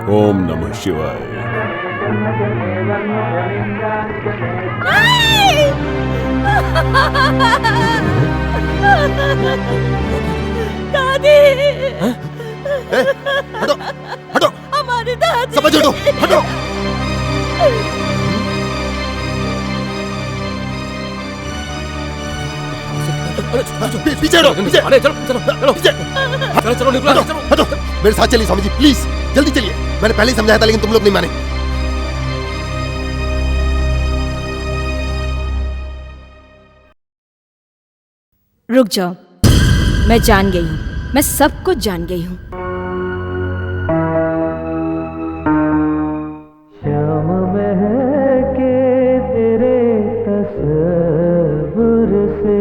ओम नमः शिवाय। दादी, हटो हटो, हमारी दादी, समझ हटो हटो। पीछे हटो, पीछे। अरे चलो चलो चलो चलो चलो निकलो, हटो चलो। हटो, मेरे साथ चलिए स्वामी जी, प्लीज जल्दी चलिए। मैंने पहले ही समझाया था लेकिन तुम लोग नहीं माने। रुक जाओ, मैं जान गई हूँ, मैं सब कुछ जान गई हूँ। श्याम महके तेरे तस्वीर से।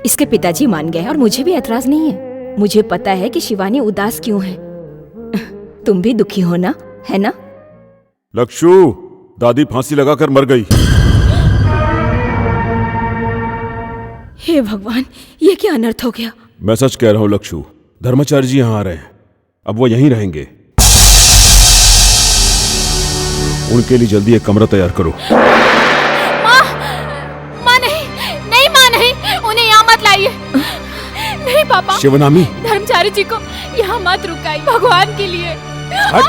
इसके पिताजी मान गए और मुझे भी ऐतराज नहीं है। मुझे पता है कि शिवानी उदास क्यों है। तुम भी दुखी हो ना, है ना? लक्षु, दादी फांसी लगाकर मर गई। हे भगवान, ये क्या अनर्थ हो गया? मैं सच कह रहा हूं लक्षु, धर्माचार्य जी यहाँ आ रहे हैं, अब वो यहीं रहेंगे। उनके लिए जल्दी एक कमरा तैयार करो। माँ नहीं, नहीं माँ नहीं, उन्हें यहाँ मत लाइए। नहीं पापा, शिवनामी, धर्मचारी जी को यहाँ मत रुकाइए, भगवान के लिए। हट।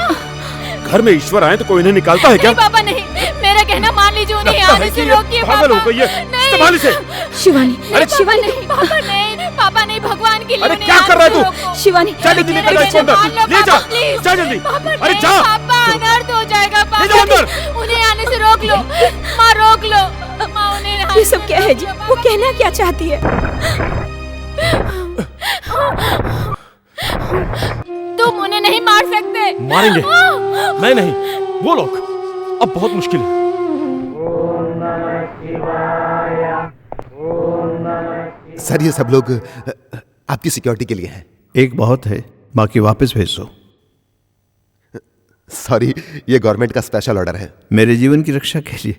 घर में ईश्वर आए तो कोई इन्हें निकालता है क्या? नहीं पापा नहीं, मेरा कहना मान लीजिए, उन्हें यहाँ आने से रोकिए पापा। पागल हो गई है, संभाल इसे। शिवानी, अरे शिवानी नहीं, पापा नहीं, भगवान के लिए। अरे क्या कर रहा है तू? शिवानी, जा जल्दी निकल इसको अंदर, ले जा, जा जल्दी। अरे जा, पापा अनर्थ हो जाएगा ले पापा, जा अंदर। उन्हें आने से रोक लो, माँ रोक लो, माँ उन्हें। ये सब क्या है जी? वो कहना क्या चाहती है? तुम उन्हें नहीं मार सकते। मारेंगे, मैं नहीं, वो लोग। अब बहुत मुश्किल है। सर ये सब लोग आपकी सिक्योरिटी के लिए हैं। एक बहुत है, बाकी वापस भेज दो। सॉरी, ये गवर्नमेंट का स्पेशल ऑर्डर है। मेरे जीवन की रक्षा के लिए।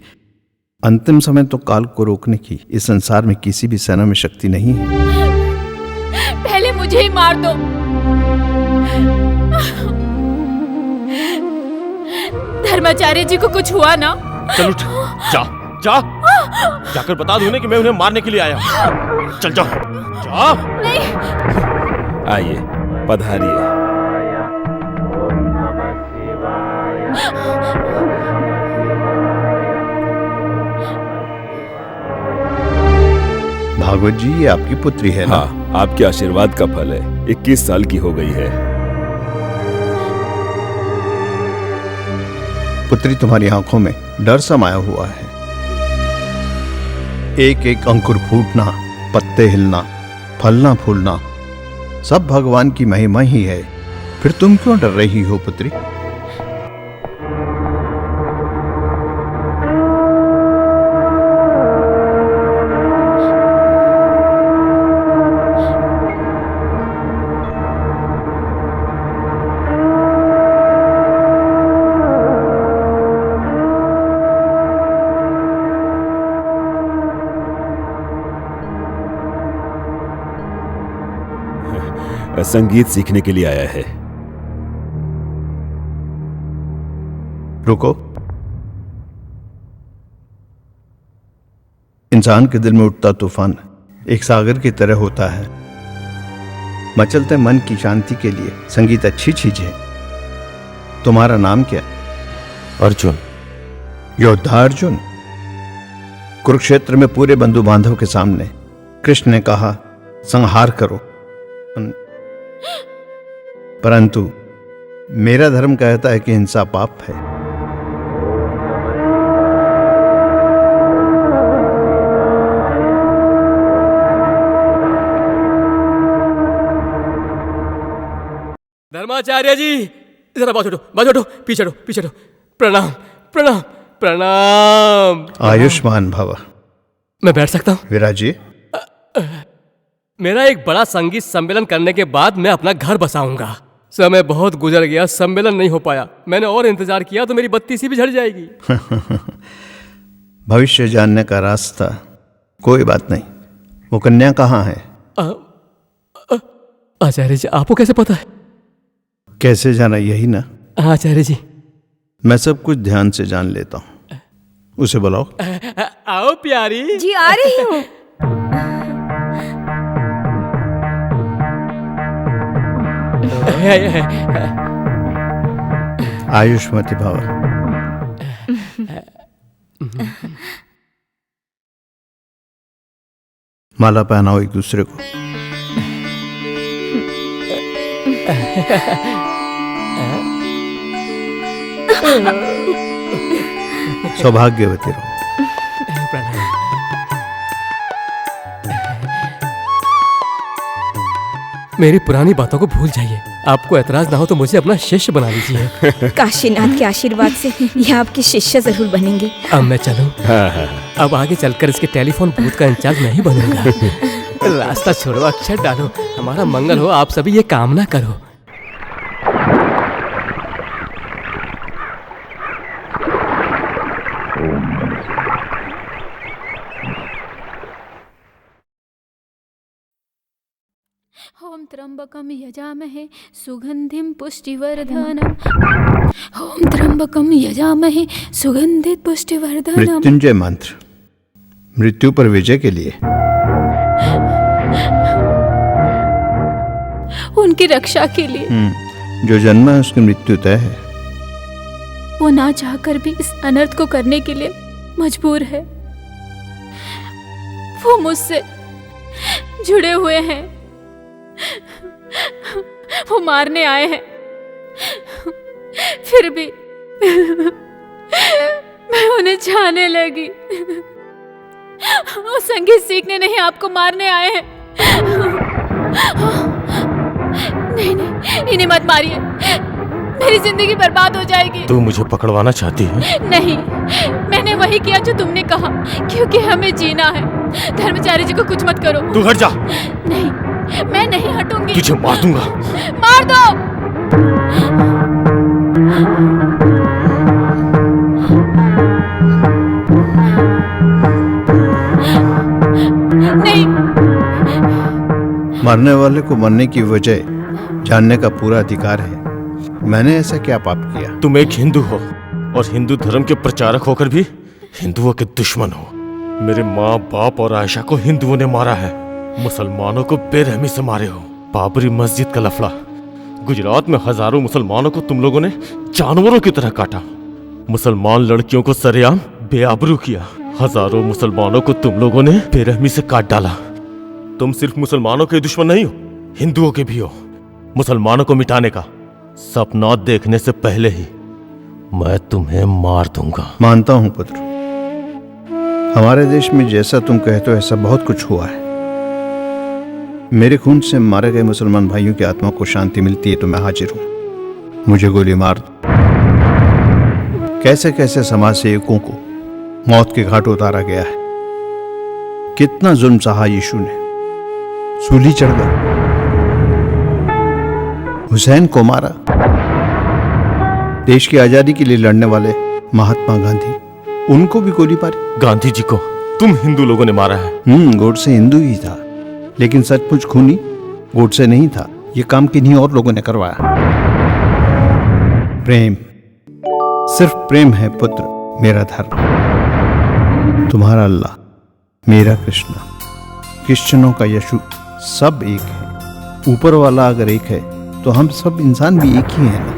अंतिम समय तो काल को रोकने की इस संसार में किसी भी सेना में शक्ति नहीं है। पहले मुझे ही मार दो। धर्माचार्य जी को कुछ हुआ ना? चल उठ, जा जा, जाकर बता दो उन्हें कि मैं उन्हें मारने के लिए आया हूं। चल जा जा। नहीं। आइए, पधारिए। भागवत जी, ये आपकी पुत्री है ना? हाँ, आपके आशीर्वाद का फल है। 21 साल की हो गई है। पुत्री, तुम्हारी आंखों में डर समाया हुआ है। एक एक अंकुर फूटना, पत्ते हिलना, फलना फूलना, सब भगवान की महिमा ही है। फिर तुम क्यों डर रही हो पुत्री? संगीत सीखने के लिए आया है। रुको। इंसान के दिल में उठता तूफान एक सागर की तरह होता है। मचलते मन की शांति के लिए संगीत अच्छी चीज है। तुम्हारा नाम क्या? अर्जुन। योद्धा अर्जुन। कुरुक्षेत्र में पूरे बंधु बांधव के सामने कृष्ण ने कहा, संहार करो, परंतु मेरा धर्म कहता है कि हिंसा पाप है। धर्माचार्य जी, जरा बाजू हटो, पीछे हटो। प्रणाम प्रणाम प्रणाम। आयुष्मान भव। मैं बैठ सकता हूँ? विराजिए। मेरा एक बड़ा संगीत सम्मेलन करने के बाद मैं अपना घर बसाऊंगा। समय बहुत गुजर गया, सम्मेलन नहीं हो पाया। मैंने और इंतजार किया तो मेरी बत्ती सी भी झड़ जाएगी। भविष्य जानने का रास्ता, कोई बात नहीं, वो कन्या कहाँ है? आचार्य जी, आपको कैसे पता है? कैसे जाना, यही ना? आचार्य जी, मैं सब कुछ ध्यान से जान लेता हूँ। उसे बुलाओ। आओ प्यारी जी, आ रही हूँ। आयुष्मती भव। माला पहनाओ एक दूसरे को। सौभाग्यवती रहो। मेरी पुरानी बातों को भूल जाइए। आपको एतराज ना हो तो मुझे अपना शिष्य बना लीजिए। काशीनाथ के आशीर्वाद से ये आपके शिष्य जरूर बनेंगे। अब मैं चलूं? अब आगे चलकर इसके टेलीफोन बूथ का इंचार्ज नहीं बनूंगा। रास्ता छोड़ो, अक्षर डालो, हमारा मंगल हो, आप सभी ये कामना करो। ओम त्र्यंबकम यजामहे सुगंधिम पुष्टिवर्धनम। ओम त्र्यंबकम यजामहे सुगंधित पुष्टिवर्धनम। मृत्युंजय मंत्र मृत्यु पर विजय के लिए। उनकी रक्षा के लिए। जो जन्म है उसकी मृत्यु तय है। वो ना चाहकर भी इस अनर्थ को करने के लिए मजबूर है। वो मुझसे जुड़े हुए हैं, वो मारने आए हैं, फिर भी मैं उन्हें चाहने लगी। वो संगीत सीखने नहीं, आपको मारने आए हैं। नहीं नहीं, इन्हें मत मारिए, मेरी जिंदगी बर्बाद हो जाएगी। तू मुझे पकड़वाना चाहती है? नहीं, मैंने वही किया जो तुमने कहा, क्योंकि हमें जीना है। धर्मचारी जी को कुछ मत करो। तू हट जा। नहीं, मैं नहीं हटूंगी। तुझे मार दूंगा। मार दो। नहीं। मरने वाले को मरने की वजह जानने का पूरा अधिकार है। मैंने ऐसा क्या पाप किया? तुम एक हिंदू हो और हिंदू धर्म के प्रचारक होकर भी हिंदुओं के दुश्मन हो। मेरे माँ बाप और आयशा को हिंदुओं ने मारा है, मुसलमानों को बेरहमी से मारे हो। बाबरी मस्जिद का लफड़ा, गुजरात में हजारों मुसलमानों को तुम लोगों ने जानवरों की तरह काटा। मुसलमान लड़कियों को सरेआम बेआबरू किया। हजारों मुसलमानों को तुम लोगों ने बेरहमी से काट डाला। तुम सिर्फ मुसलमानों के दुश्मन नहीं हो, हिंदुओं के भी हो। मुसलमानों को मिटाने का सपना देखने से पहले ही मैं तुम्हें मार दूंगा। मानता हूं पुत्र, हमारे देश में जैसा तुम कहते हो ऐसा बहुत कुछ हुआ है। मेरे खून से मारे गए मुसलमान भाइयों की आत्मा को शांति मिलती है तो मैं हाजिर हूं। मुझे गोली मार दो। कैसे कैसे समाज सेवकों को मौत के घाट उतारा गया है। कितना जुल्म सहा यीशु ने, सूली चढ़कर हुसैन को मारा। देश की आजादी के लिए लड़ने वाले महात्मा गांधी, उनको भी गोली मारी। गांधी जी को तुम हिंदू लोगों ने मारा है। गोडसे हिंदू ही था, लेकिन सचमुच खूनी गोडसे नहीं था। ये काम किन्हीं और लोगों ने करवाया। प्रेम, सिर्फ प्रेम है पुत्र मेरा धर्म। तुम्हारा अल्लाह, मेरा कृष्णा, क्रिश्चियनों का यीशु, सब एक है। ऊपर वाला अगर एक है तो हम सब इंसान भी एक ही हैं ना।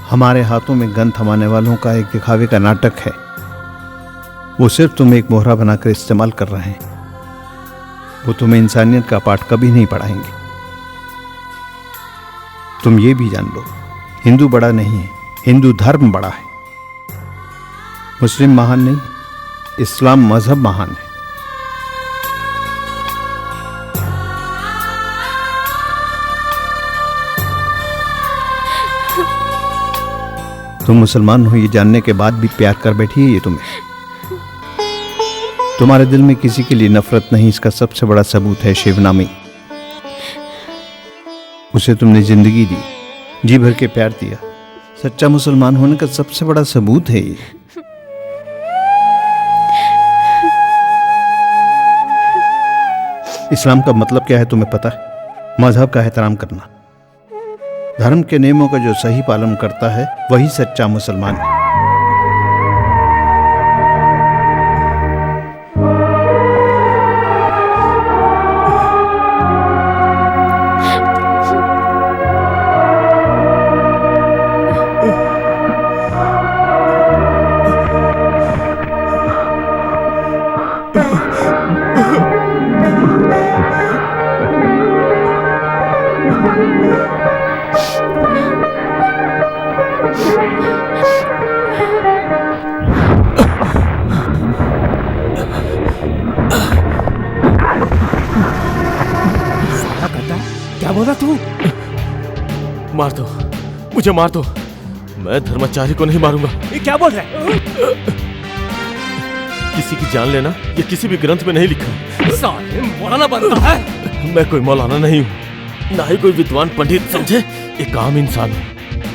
हमारे हाथों में गन थमाने वालों का एक दिखावे का नाटक है। वो सिर्फ तुम्हें एक मोहरा बनाकर इस्तेमाल कर रहे हैं। वो तुम्हें इंसानियत का पाठ कभी नहीं पढ़ाएंगे। तुम ये भी जान लो, हिंदू बड़ा नहीं है, हिंदू धर्म बड़ा है। मुस्लिम महान नहीं, इस्लाम मजहब महान है। तुम मुसलमान हो ये जानने के बाद भी प्यार कर बैठी है ये तुम्हें। तुम्हारे दिल में किसी के लिए नफरत नहीं, इसका सबसे बड़ा सबूत है शिवनामी। उसे तुमने जिंदगी दी, जी भर के प्यार दिया। सच्चा मुसलमान होने का सबसे बड़ा सबूत है ये। इस्लाम का मतलब क्या है तुम्हें पता है? मजहब का एहतराम करना। धर्म के नियमों का जो सही पालन करता है वही सच्चा मुसलमान है। क्या बोला तू? मार दो, मुझे मार दो। मैं धर्माचार्य को नहीं मारूंगा। ये क्या बोल रहा है? किसी की जान लेना ये किसी भी ग्रंथ में नहीं लिखा है। साले मौलाना बनता है। मैं कोई मौलाना नहीं हूँ, ना ही कोई विद्वान पंडित, समझे? एक आम इंसान हूँ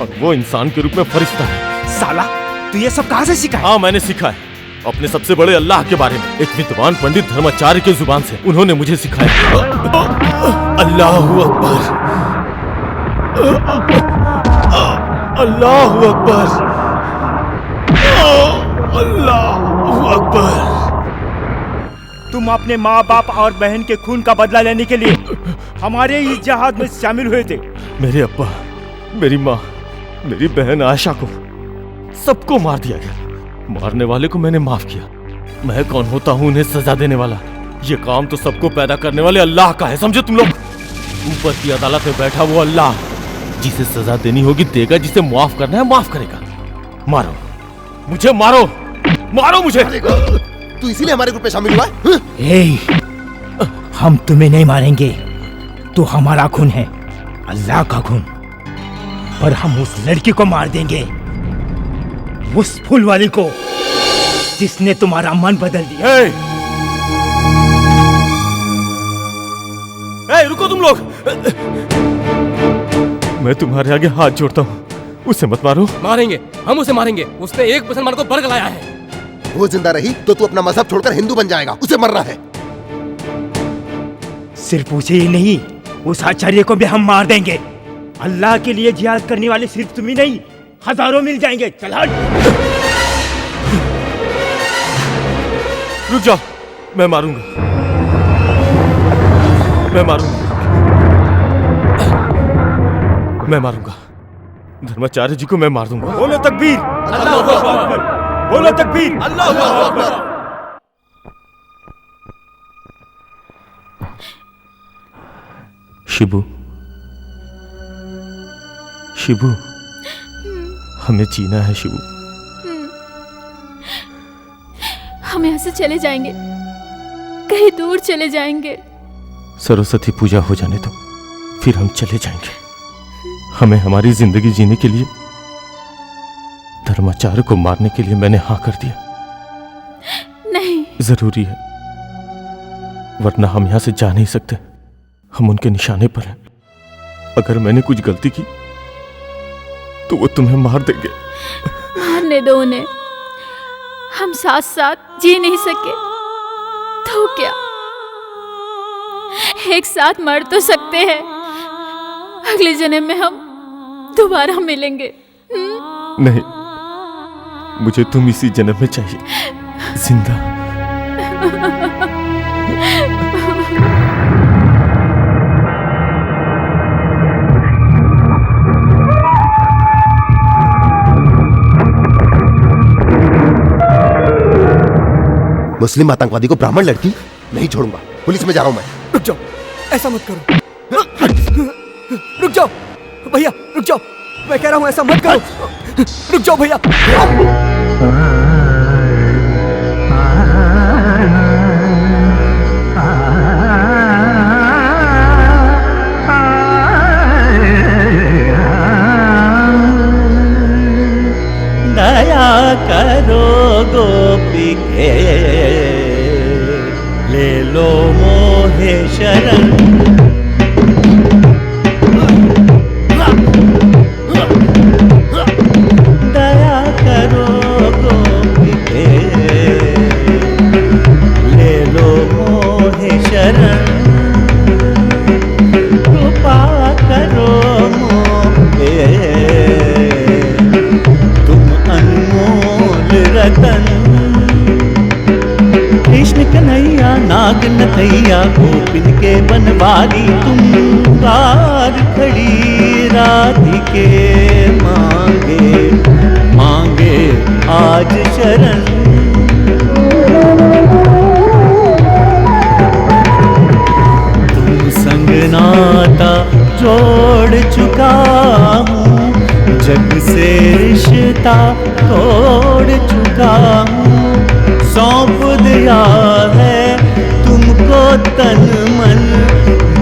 और वो इंसान के रूप में फरिश्ता है। साला तू ये सब कहाँ से सीखा है? हाँ, मैंने सीखा है अपने सबसे बड़े अल्लाह के बारे में। एक विद्वान पंडित धर्माचार्य की जुबान से उन्होंने मुझे सिखाया। अल्लाहू अकबर, अल्लाहू अकबर, अल्लाहू अकबर। तुम अपने माँ बाप और बहन के खून का बदला लेने के लिए हमारे इस जहाज में शामिल हुए थे। मेरे अब्बा, मेरी माँ, मेरी बहन आयशा को सबको मार दिया गया। मारने वाले को मैंने माफ किया। मैं कौन होता हूँ उन्हें सजा देने वाला? ये काम तो सबको पैदा करने वाले अल्लाह का है, समझे तुम लोग? ऊपर की अदालत में बैठा वो अल्लाह, जिसे सजा देनी होगी देगा, जिसे माफ करना है माफ करेगा। मारो मुझे, मारो, मारो मुझे। तू इसीलिए हमारे ग्रुप में शामिल हुआ है? हम तुम्हें नहीं मारेंगे, तो हमारा खून है, अल्लाह का खून। पर हम उस लड़की को मार देंगे, उस फूल वाली को जिसने तुम्हारा मन बदल दिया। रुको तुम लोग, मैं तुम्हारे आगे हाथ जोड़ता हूँ, उसे मत मारो। मारेंगे, हम उसे मारेंगे। उसने एक मुसलमान को बरगलाया लाया है। वो जिंदा रही तो तू अपना मजहब छोड़कर हिंदू बन जाएगा, उसे मरना है। सिर्फ उसे ही नहीं, उस आचार्य को भी हम मार देंगे। अल्लाह के लिए जिहाद करने वाले सिर्फ तुम ही नहीं, हजारों मिल जाएंगे। चल हट। रुक जाओ, मैं मारूंगा, मैं मारूंगा, मैं मारूंगा। धर्माचार्य जी को मैं मार दूंगा। बोलो तकबीर, अल्लाहू अकबर, बोलो तकबीर, अल्लाहू अकबर। शिबू, शिबू, हमें जीना है शिबू। हम यहाँ से चले जाएंगे, कहीं दूर चले जाएंगे। सरस्वती पूजा हो जाने दो, फिर हम चले जाएंगे। हमें हमारी जिंदगी जीने के लिए धर्माचार्य को मारने के लिए मैंने हाँ कर दिया। नहीं, जरूरी है, वरना हम यहां से जा नहीं सकते। हम उनके निशाने पर हैं। अगर मैंने कुछ गलती की तो वो तुम्हें मार देंगे। मारने दो उन्हें, हम साथ साथ जी नहीं सके तो क्या, एक साथ मर तो सकते हैं। अगले जन्म में हम दोबारा मिलेंगे। नहीं, मुझे तुम इसी जन्म में चाहिए, जिंदा। मुस्लिम आतंकवादी को ब्राह्मण लड़की नहीं छोड़ूंगा। पुलिस में जा रहा हूं मैं। रुक जाओ, ऐसा मत करो। रुक जाओ भैया, रुक जाओ, मैं कह रहा हूं ऐसा मत करो। रुक जाओ भैया। दया करो गोपी के, ले लो मोहे शरण। दया करो गोपी के, ले लो मोहे शरण। कन्हैया गोपिन के बनवारी तुम द्वार खड़ी राधिके मांगे मांगे आज शरण। तुम संग नाता जोड़ चुका हूँ, जग से रिश्ता तोड़ चुका हूँ, सौंप दिया है तुमको तन मन,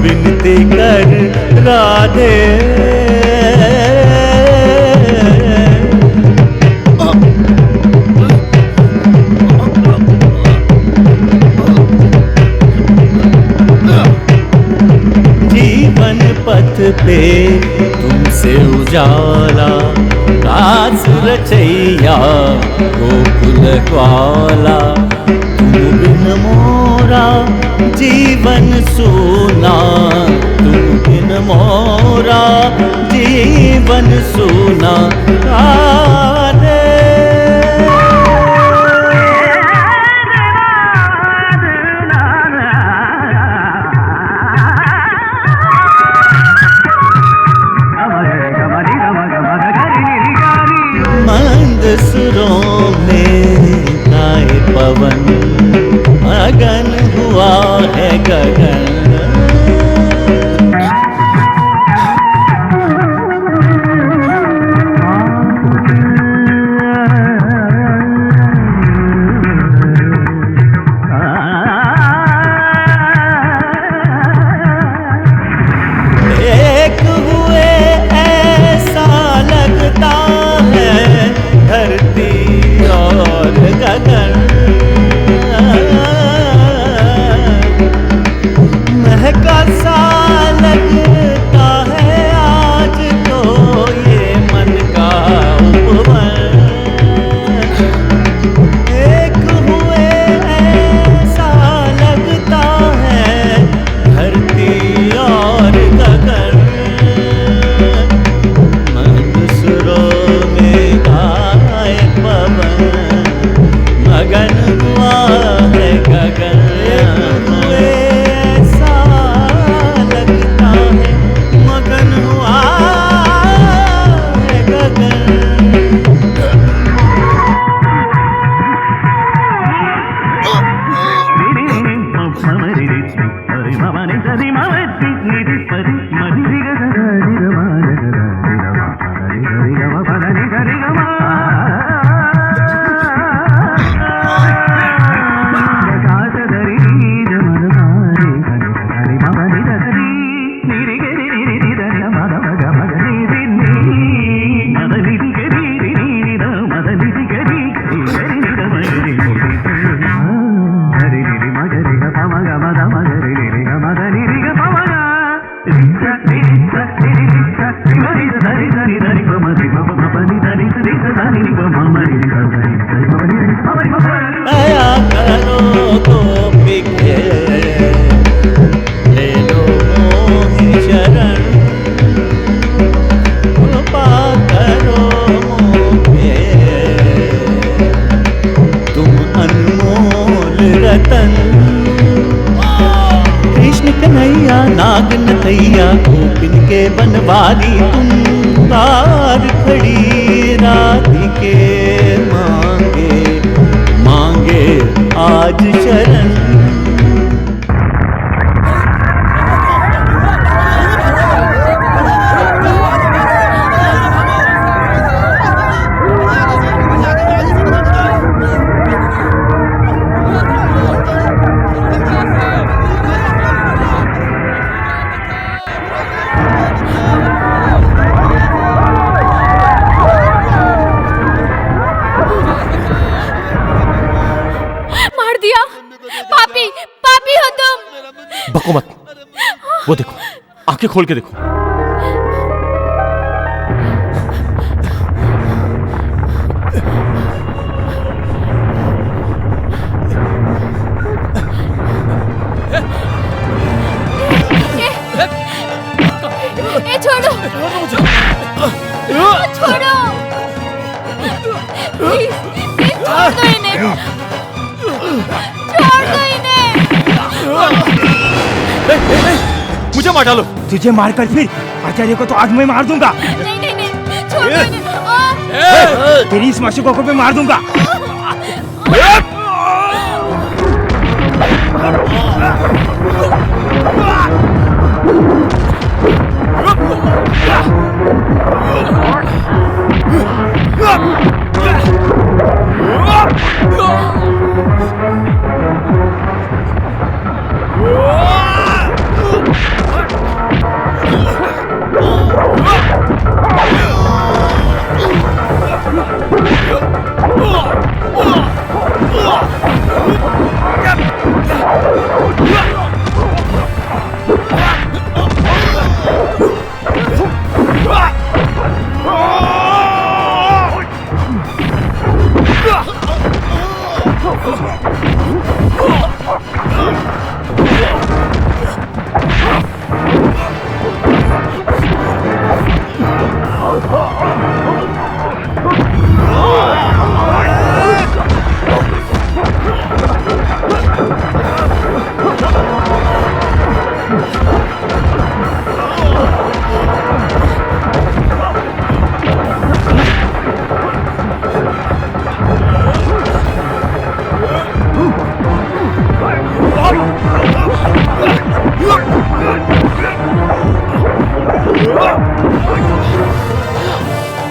विनती कर राधे। जीवन पथ पे तुमसे उजाला, रास रचैया गोकुल वाला, तुम बिन मोरा जीवन सूना, तुम बिन मोरा जीवन सूना। राधे मंद सुरों में गाए पवन, मगन हुआ है गगन। एक हुए ऐसा लगता है धरती और गगन, महका सा लगता है आज तो ये मन का उपवन। एक हुए ऐसा लगता है धरती और गगन, मंद सुरों में गाए पवन, मगन हुआ है गगन। हुए ऐसा लगता है मगन हुआ है गगन। दया करो गोपी के, ले लो मोहि शरण, कृपा करो मोहे, तुम अनमोल रतन। कृष्ण कन्हैया नाग नथैया गोपिन के बनवारी तुम द्वार खड़ी राधिके मांगे मांगे आज शरण। बको मत, वो देखो, आंखें खोल के देखो। छोड़ो, छोड़ो, प्लीज, छोड़ दो इन्हें, छोड़ दो इन्हें। मार डालो। तुझे मारकर फिर आचार्य को तो आज मैं मार दूंगा। नहीं नहीं नहीं, छोड़ दो इन्हें। तेरी इस मासूकों को मैं मार दूंगा।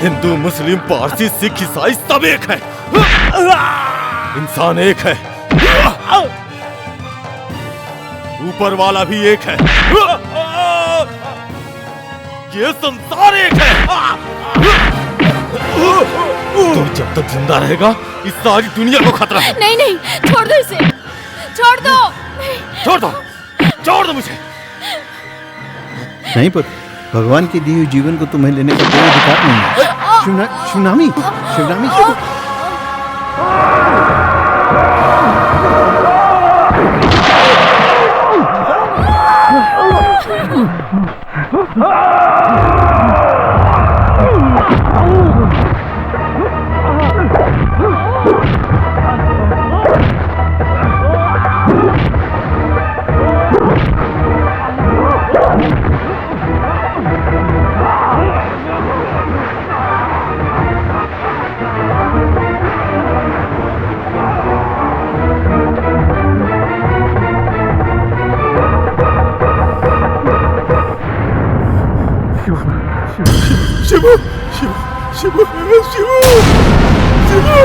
हिंदू मुस्लिम पारसी सिख ईसाई सब एक है। इंसान एक है, ऊपर वाला भी एक है, ये संसार एक है। तो जब तक जिंदा रहेगा इस सारी दुनिया को खतरा है। नहीं नहीं, छोड़ दो इसे, छोड़ दो। छोड़ दो, छोड़ दो मुझे। नहीं पुत्र, भगवान के दिए हुए जीवन को तुम्हें लेने का कोई अधिकार नहीं है। शिवनामी, शिवनामी, शिवू, शिवू, शिवू, शिवू, शिवू,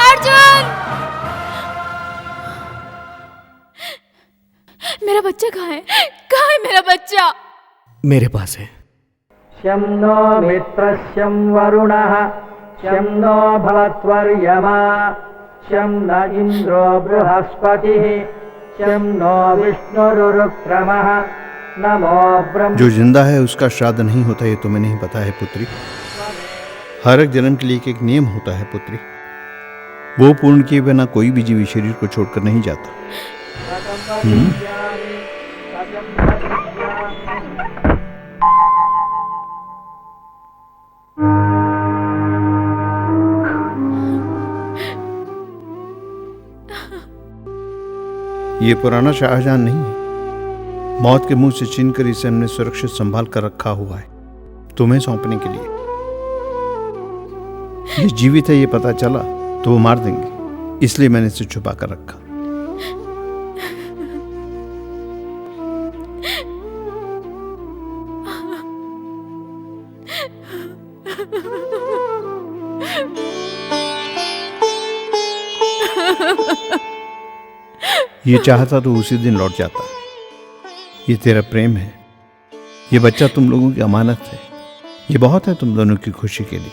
अर्जुन, मेरा बच्चा कहाँ है? कहाँ है मेरा बच्चा? मेरे पास है। शं नो मित्रस्यं वरुणः, शं नो भवत्वर्यमा, शं न इंद्रो बृहस्पतिः, शं नो विष्णुरुक्रमः, नमो ब्रह्म। जो जिंदा है उसका श्राद्ध नहीं होता, ये तुम्हें नहीं पता है पुत्री। हर एक जन्म के लिए एक नियम होता है पुत्री, वो पूर्ण किए बिना कोई भी जीवी शरीर को छोड़कर नहीं जाता। ये पुराना शाहजहां नहीं है, मौत के मुंह से छीनकर इसे हमने सुरक्षित संभाल कर रखा हुआ है तुम्हें सौंपने के लिए। ये जीवित है ये पता चला तो वो मार देंगे, इसलिए मैंने इसे छुपा कर रखा। ये चाहता तो उसी दिन लौट जाता। ये तेरा प्रेम है, ये बच्चा तुम लोगों की अमानत है, ये बहुत है तुम दोनों की खुशी के लिए।